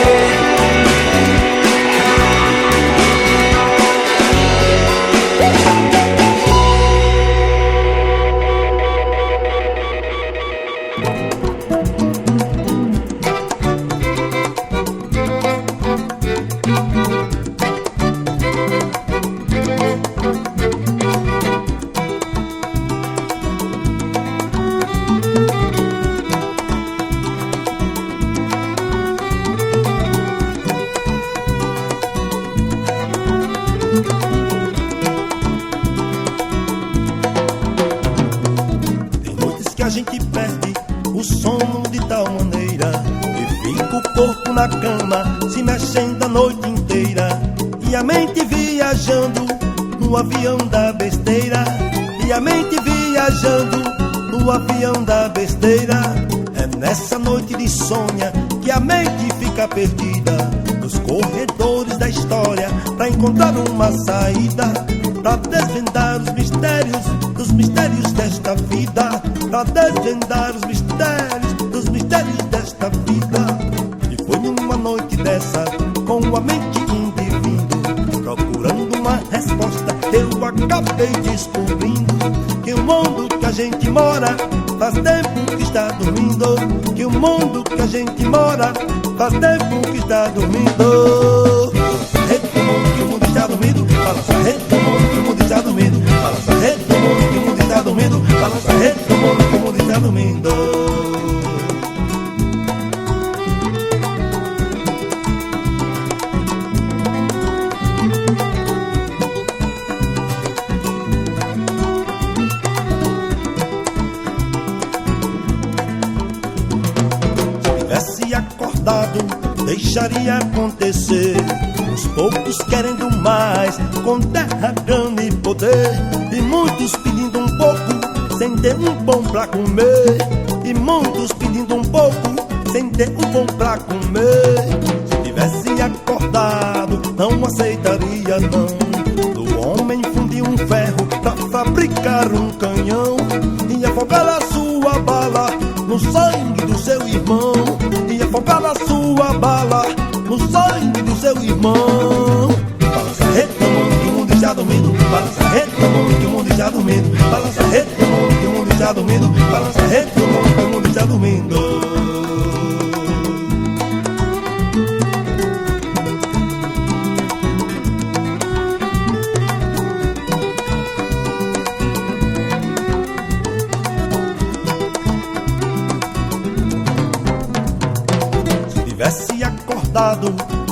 W: Tem noites que a gente perde o sono de tal maneira que fica o corpo na cama se mexendo a noite inteira e a mente viajando no avião da besteira, e a mente viajando no avião da besteira. É nessa noite de sonha que a mente fica perdida nos corredores da história, pra encontrar uma saída, pra desvendar os mistérios dos mistérios desta vida, pra desvendar os mistérios dos mistérios desta vida. E foi numa noite dessa, com a mente indo e vindo, procurando uma resposta, eu acabei descobrindo que o mundo que a gente mora faz tempo que está dormindo, que o mundo que a gente mora faz tempo que está dormindo. Rede do mundo que o mundo está dormindo, balança a rede do mundo que o mundo está dormindo, balança a rede do mundo que o mundo está dormindo, balança a rede do mundo que o mundo está dormindo. Deixaria acontecer, os poucos querendo mais, com terra, grana e poder, e muitos pedindo um pouco, sem ter um pão pra comer, e muitos pedindo um pouco, sem ter um pão pra comer. Se tivesse acordado, não aceitaria não, do homem fundir um ferro pra fabricar um canhão, e afogar a sua bala no sangue do seu irmão, e afogar a sua bala no sangue do seu irmão. Balança a rede do mundo que o mundo está dormindo, balança a rede do mundo que o mundo está dormindo, balança a rede do mundo que o mundo está dormindo, balança a rede do mundo que o mundo está dormindo.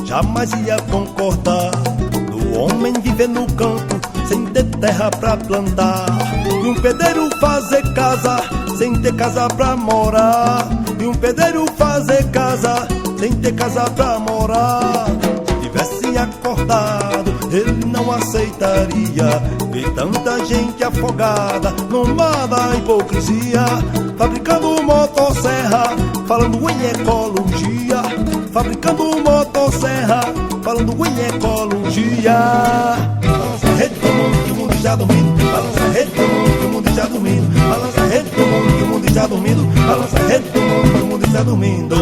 W: Jamais ia concordar do homem viver no campo sem ter terra pra plantar, e um pedreiro fazer casa sem ter casa pra morar, e um pedreiro fazer casa sem ter casa pra morar. Se tivesse acordado, ele não aceitaria ver tanta gente afogada no mar da hipocrisia, fabricando motosserra, falando em ecologia, fabricando motosserra, falando em ecologia. Balança a rede do mundo que o mundo está dormindo, balança a rede do mundo que o mundo está dormindo, balança a rede do mundo que o mundo está dormindo, balança a rede do mundo que o mundo está dormindo.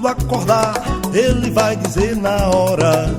W: Acordar, ele vai dizer na hora: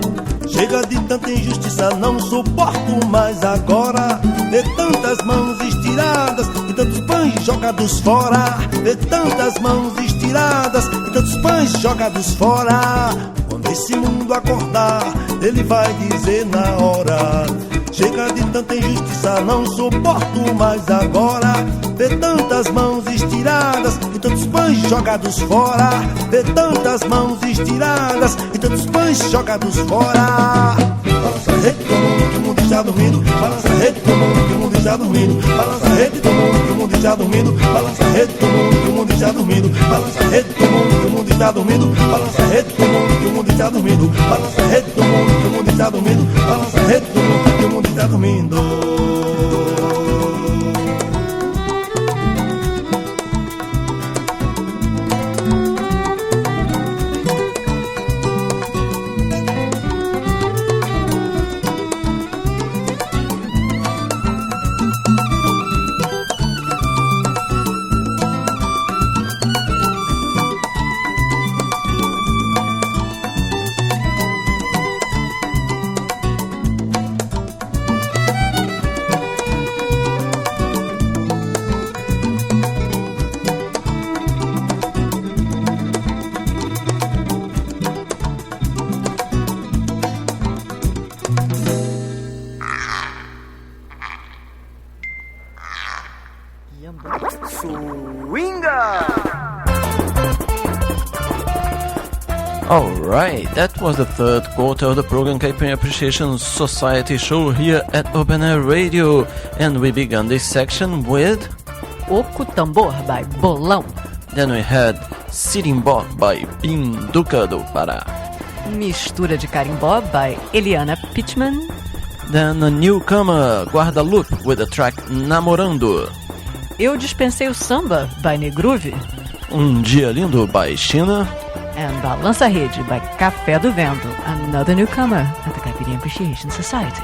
W: chega de tanta injustiça, não suporto mais agora. Vê tantas mãos estiradas e tantos pães jogados fora, vê tantas mãos estiradas e tantos pães jogados fora. Quando esse mundo acordar, ele vai dizer na hora: chega de tanta injustiça, não suporto mais agora. Vê tantas mãos estiradas e tantos pães jogados fora, vê tantas mãos estiradas e tantos pães jogados fora. Balança a rede do mundo que o mundo está dormindo, balança a rede do mundo que o mundo está dormindo, balança a rede do mundo que o mundo está dormindo, balança a rede do mundo que o mundo está dormindo, balança a rede do mundo que o mundo está dormindo, balança a rede do mundo que o mundo está dormindo, balança a rede do mundo que o mundo está dormindo, balança a rede do mundo que o mundo está dormindo.
D: Alright, that was the third quarter of the program Caipirinha Appreciation Society show here at Open Air Radio. And we began this section with
E: Oco Tambor by Bolão.
D: Then we had Sirimbó by Pinduca do Pará.
E: Mistura de Carimbó by Eliana Pittman.
D: Then a newcomer, Guadalupe, with the track Namorando.
E: Eu Dispensei o Samba by Negruve.
D: Dia Lindo by China.
E: And Balança Rede by Café do Vento, another newcomer at the Caipirinha Appreciation Society.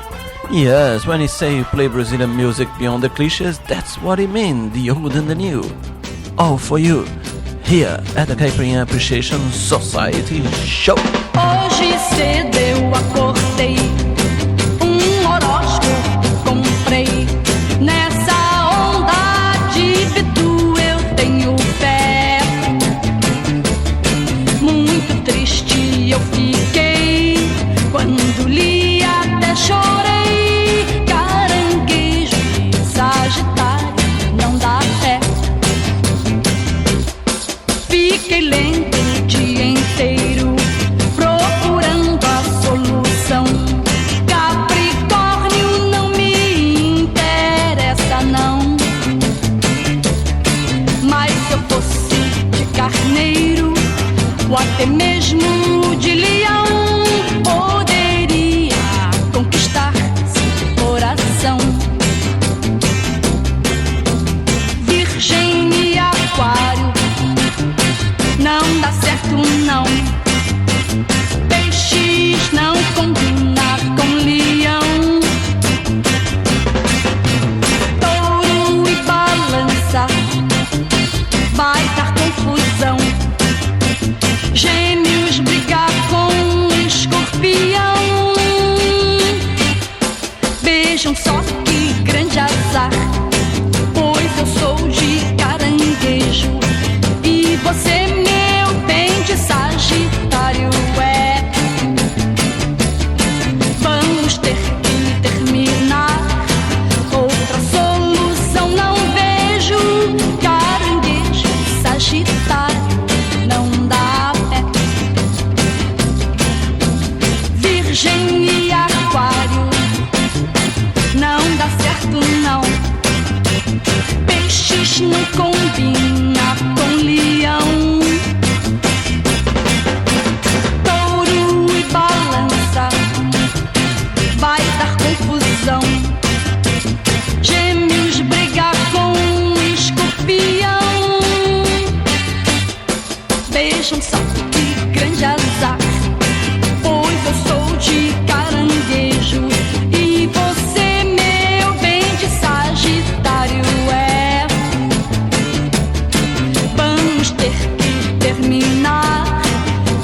D: Yes, when he say you play Brazilian music beyond the clichés, that's what he mean, the old and the new. All for you, here at the Caipirinha Appreciation Society show.
L: Hoje cedo eu acordei, horóscopo comprei. Nessa onda de bidu eu tenho fé. Muito triste eu fiquei, quando li até chorei. Caranguejo de Sagitário não dá fé. Fiquei lento o dia inteiro, procurando a solução. Capricórnio não me interessa não. Mas se eu fosse de carneiro, ou até mesmo de leão, poderia conquistar seu coração. Virgem e Aquário não dá certo não. Peixes não combina com leão. Touro e Balança vai dar confusão. Gêmeos brigar com Escorpião. Vejam só que grande azar, pois eu sou de Caranguejo e você, meu bem, de Sagitário é. Vamos ter que terminar, outra solução não vejo. Caranguejo, Sagitário não dá pé. Virgem e Aquário não dá certo não. Peixes não combina com leão. Touro e Balança vai dar confusão. Gêmeos brigar com Escorpião. Vejam só que grande azar, pois eu sou de Caranguejo e você, meu bem, de Sagitário é. Vamos ter que terminar,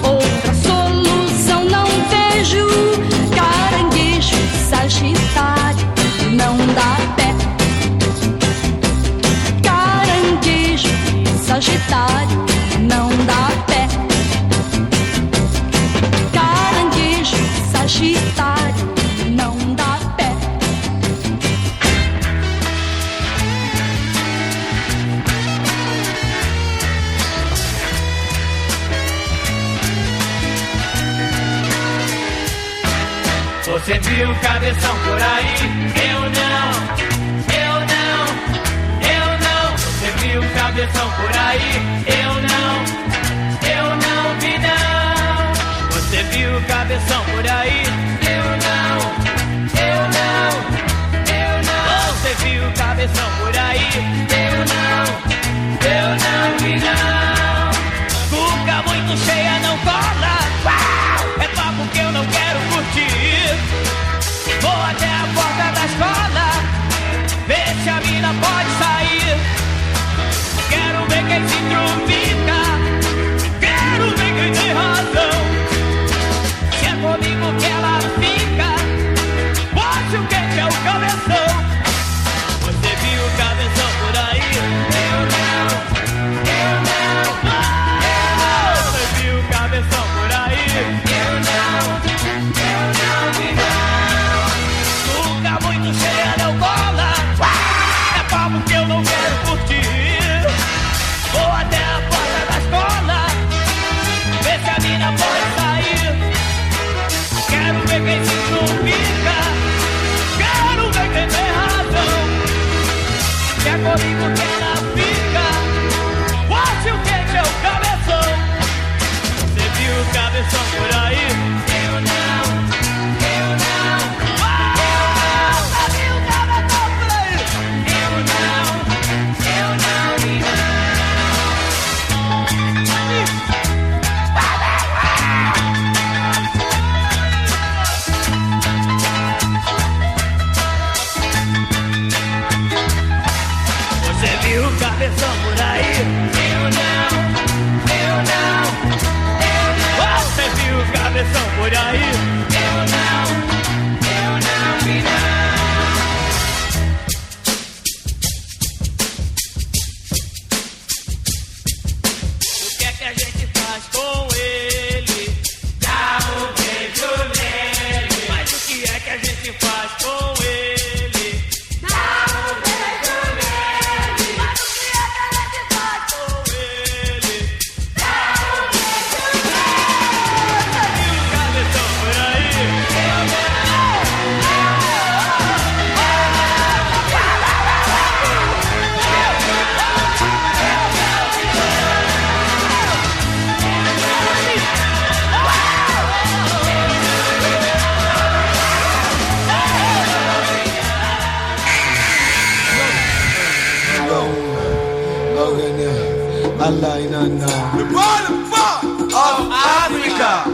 L: outra solução não vejo. Caranguejo, Sagitário não dá pé. Caranguejo, Sagitário não dá pé. Caranguejo, Sagitário não dá pé.
B: Você viu cabeção por aí? Eu não, eu não, eu não. Você viu cabeção por aí? Eu não vi não. Você viu cabeção por aí? Eu não, eu não, eu não. Você viu cabeção por aí? Eu não vi não. Cuca muito cheia não cola. É papo que eu não quero curtir. Vou até a porta da escola, ver se a mina pode sair. Quero ver quem se intromita, quero ver quem tem razão. Se é comigo que ela fica, mostre o que é o cabeção. Você viu o cabeção por aí?
G: The bottom part of Africa.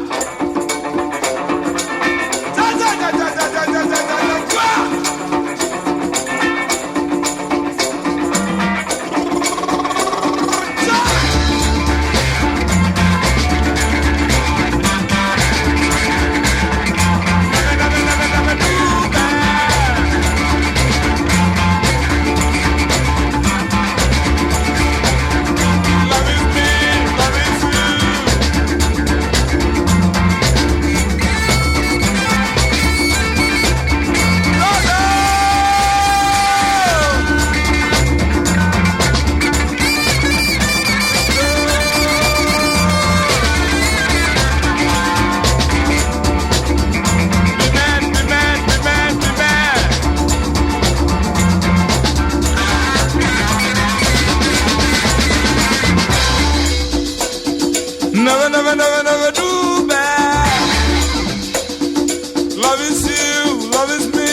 G: Never do bad. Love is you, love is me,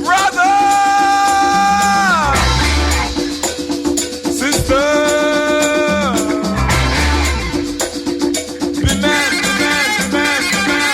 G: brother, sister. Be mad, be mad, be mad, be mad.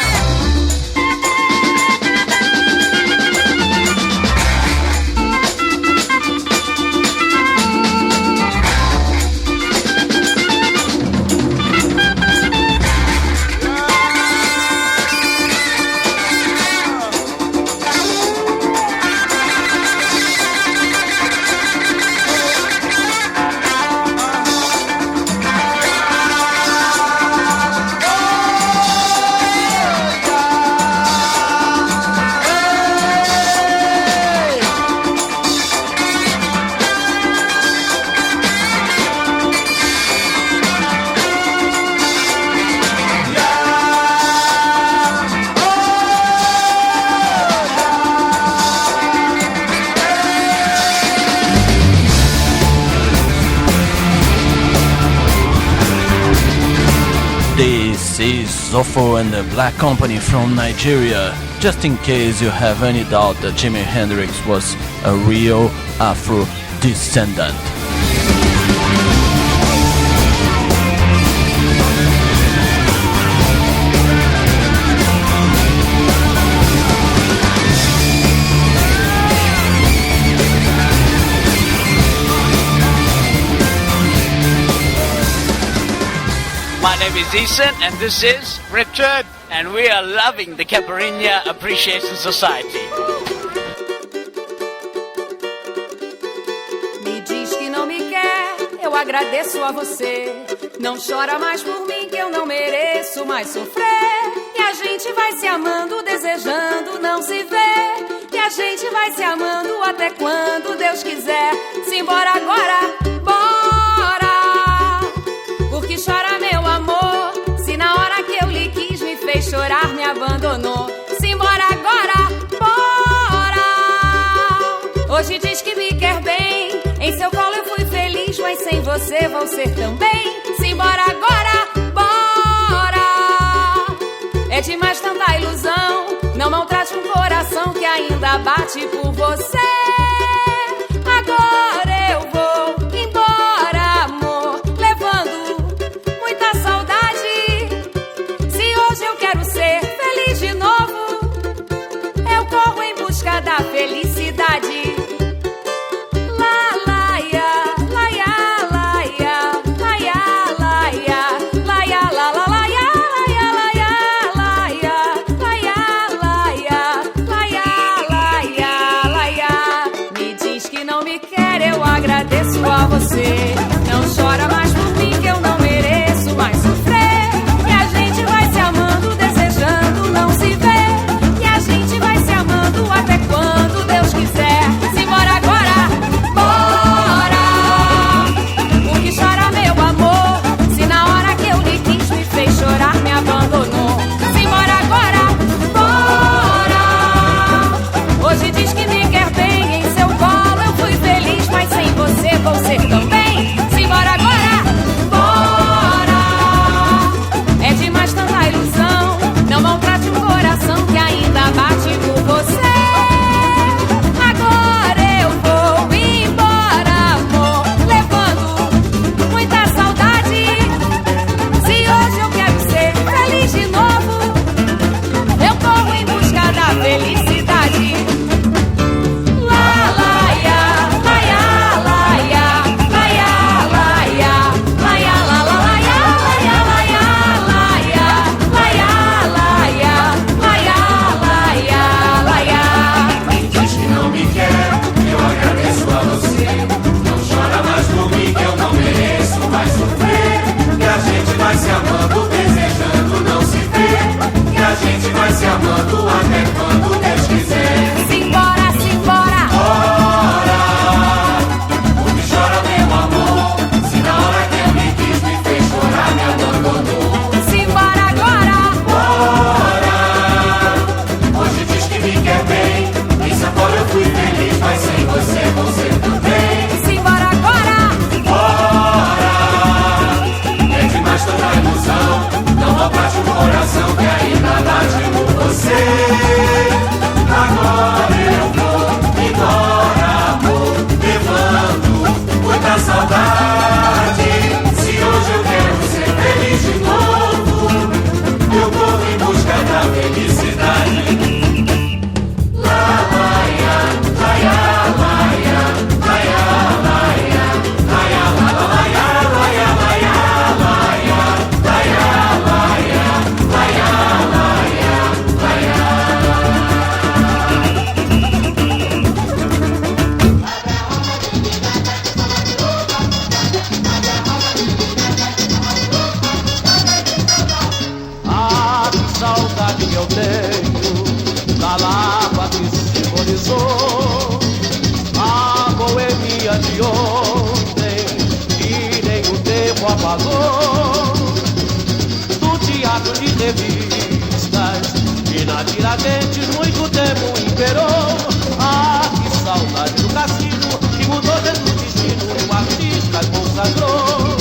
D: This is Zofo and the Black Company from Nigeria. Just in case you have any doubt that Jimi Hendrix was a real Afro descendant.
U: My name is Ethan and this is Richard and we are loving the Caipirinha Appreciation Society.
I: Me diz que não me quer, eu agradeço a você. Não chora mais por mim que eu não mereço mais sofrer. E a gente vai se amando, desejando não se ver. E a gente vai se amando até quando Deus quiser. Simbora agora, bora. Porque chora meu amor, se na hora que eu lhe quis me fez chorar, me abandonou. Simbora agora, bora. Hoje diz que me quer bem, em seu colo eu fui feliz, mas sem você vou ser também. Simbora agora, bora. É demais tanta ilusão, não maltrate um coração que ainda bate por você. Agora eu vou embora, amor, levando muita saudade. Se hoje eu quero ser feliz de novo, eu corro em busca da felicidade. La la ya, la ya, la ya, la ya, la ya, la ya, la la la ya, la ya, la ya, la ya, la ya, la ya, la ya, la ya. Me diz que não me quer, eu agradeço a você. Não chora mais por mim que eu não mereço mais sofrer. E a gente vai se amando, desejando não se ver. E a gente vai se amando até quando Deus quiser. Simbora agora, bora. Porque chora meu amor, se na hora que eu lhe quis me fez chorar, me abandonou. Simbora agora, bora. Hoje diz que me quer bem, em seu colo eu fui feliz, mas sem você vou ser também.
C: valor do teatro de revistas, que na Tiradentes muito tempo imperou. Ah, que saudade do cassino, que mudou dentro do destino, um artista consagrou.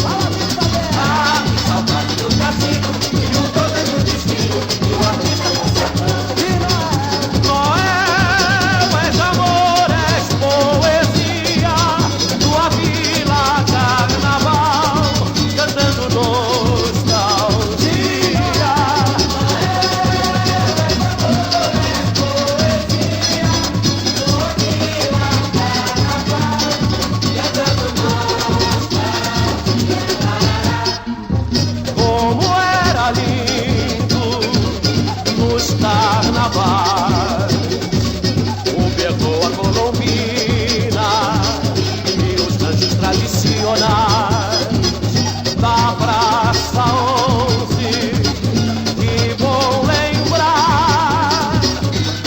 C: Ah, que saudade do cassino, que mudou dentro do destino, um artista consagrou. Noel, és amor, és poesia, tua vila carnaval, cantando nostalgia. Como era lindo nos carnavais, o Berlô, a Colombina e os ranchos tradicionais da Praça 11. Que bom lembrar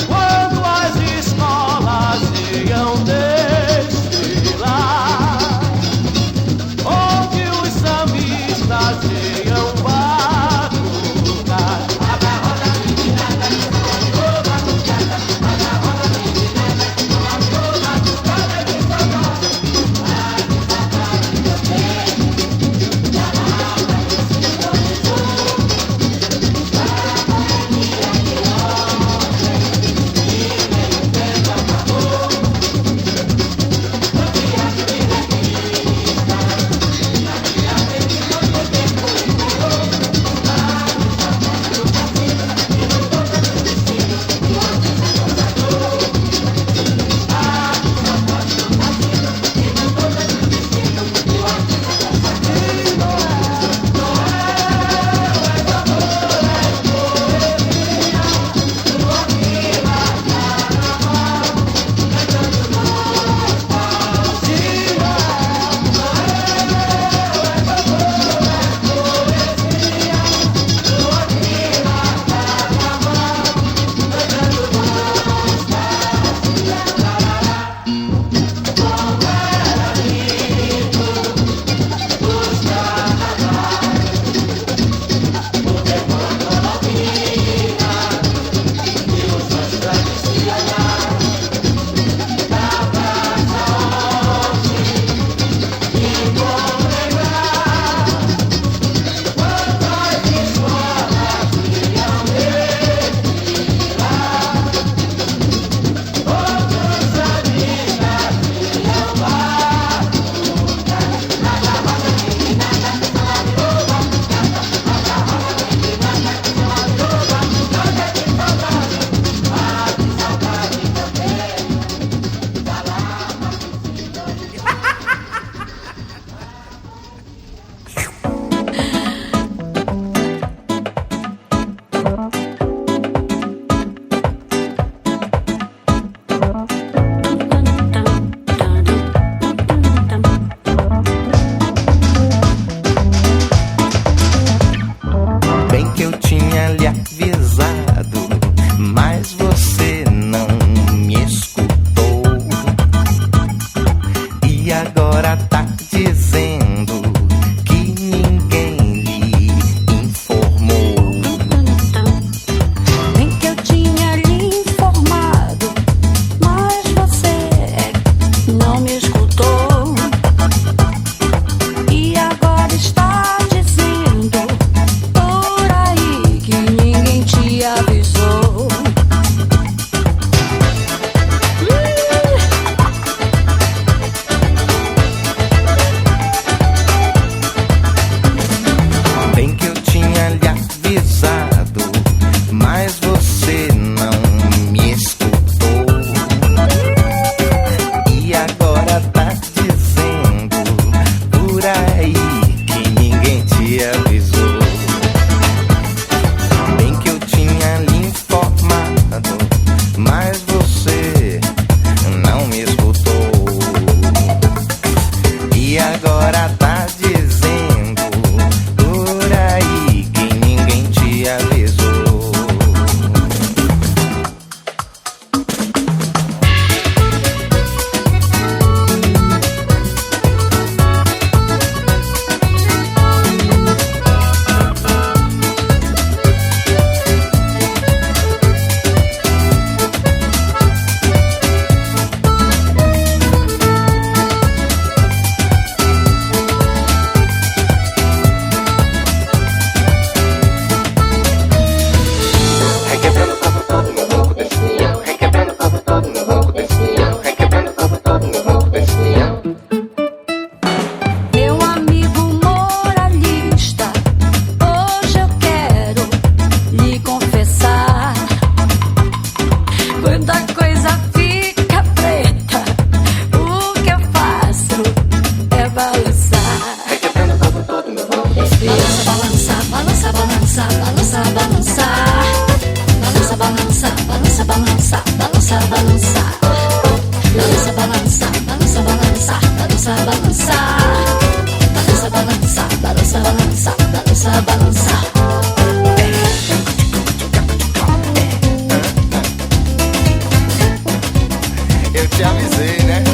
C: quando as escolas iam desfilar, onde os sambistas iam batucar.
F: Bem que eu tinha lhe avisado, mas você não me escutou. E agora tá dizendo que ninguém lhe informou.
R: Bem que eu tinha lhe informado, mas você não me escutou. E agora está dizendo por aí que ninguém te avisou.
F: Eu te avisei, né?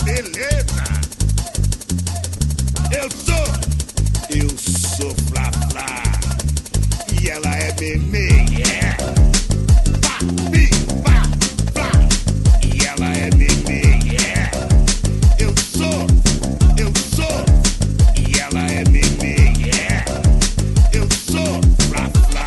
N: Beleza! Eu sou Flá Flá e ela é Memê, yeah! Pá, pi, pá, flá e ela é Memê, yeah! Eu sou e ela é Memê, yeah! Eu sou Flá Flá.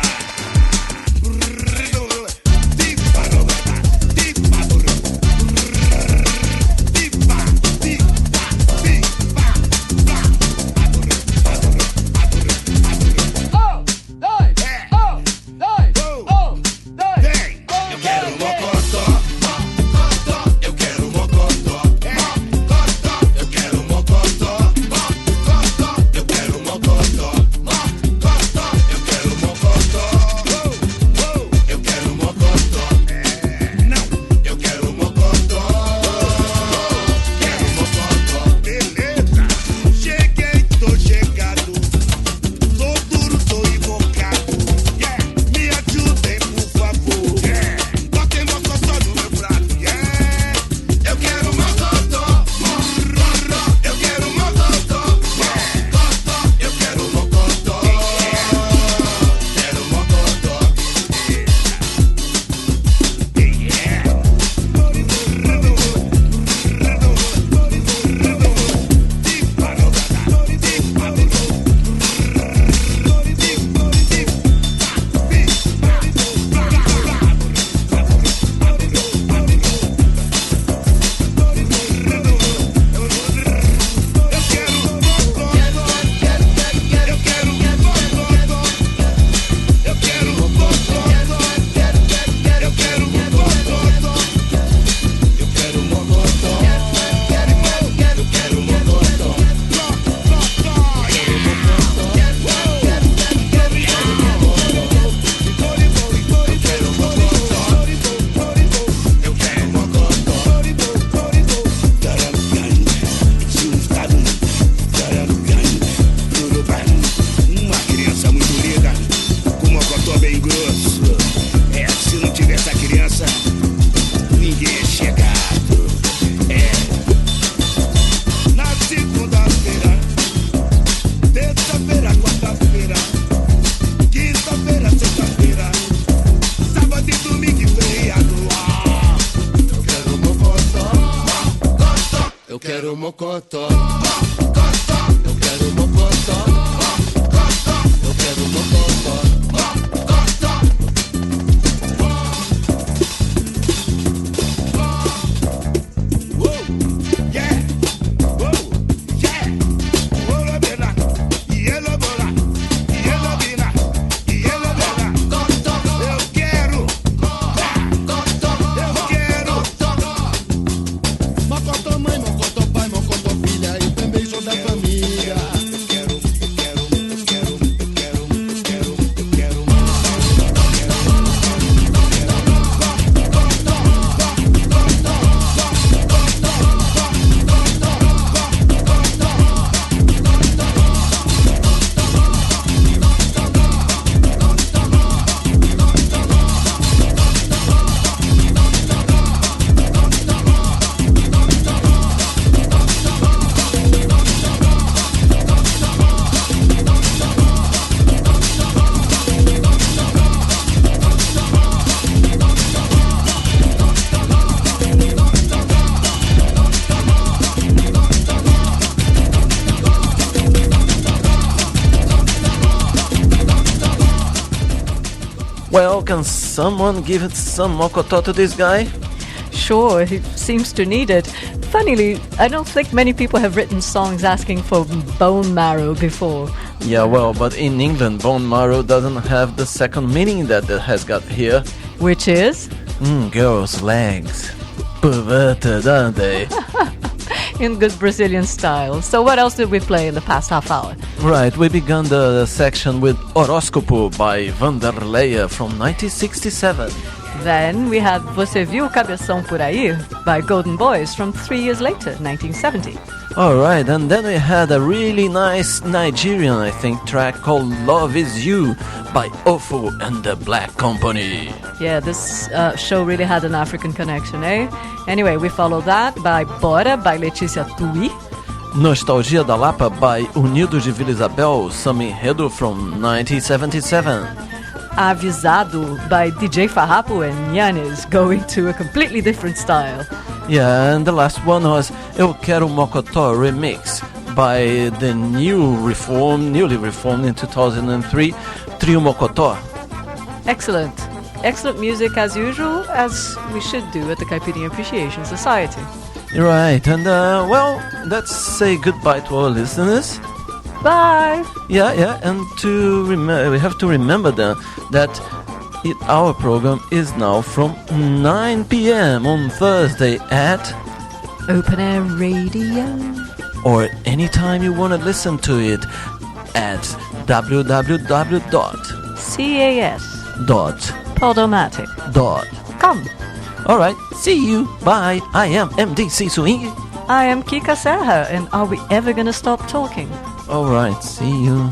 A: Eu quero mocotó. Eu quero mocotó. Eu quero mocotó.
N: Mocotó mãe, mocotó pai, mocotó filha e
D: Well, can someone give it some mokotó to this guy?
E: Sure, he seems to need it. Funnily, I don't think many people have written songs asking for bone marrow before.
D: Yeah, well, but in England, bone marrow doesn't have the second meaning that it has got here.
E: Which is?
D: Girls' legs. Perverted, aren't they?
E: In good Brazilian style. So what else did we play in the past half hour?
D: Right, we began the section with Horóscopo by Vanderleia from 1967.
E: Then we had Você Viu o Cabeção Por Aí by Golden Boys from 3 years later, 1970.
D: Alright, and then we had a really nice Nigerian, I think, track called Love Is You by Ofo and the Black Company.
E: Yeah, this show really had an African connection, eh? Anyway, we followed that by Bora by Letícia Tui.
D: Nostalgia da Lapa by Unidos de Vila Isabel, Samba Enredo from 1977.
E: Avisado by DJ Farrapo and Yannis, going to a completely different style.
D: Yeah, and the last one was Eu Quero Mokotó Remix by the newly reformed in 2003, Trio Mokotó.
E: Excellent. Excellent music as usual, as we should do at the Caipirinha Appreciation Society.
D: Right, and well, let's say goodbye to our listeners.
E: Bye!
D: Yeah, and we have to remember that our program is now from 9 p.m. on Thursday at
E: Open Air Radio.
D: Or anytime you want to listen to it at
E: www.cas.podomatic.com.
D: Alright, see you. Bye. I am MDC Swing.
E: I am Kika Serra, and are we ever gonna stop talking?
D: Alright, see you.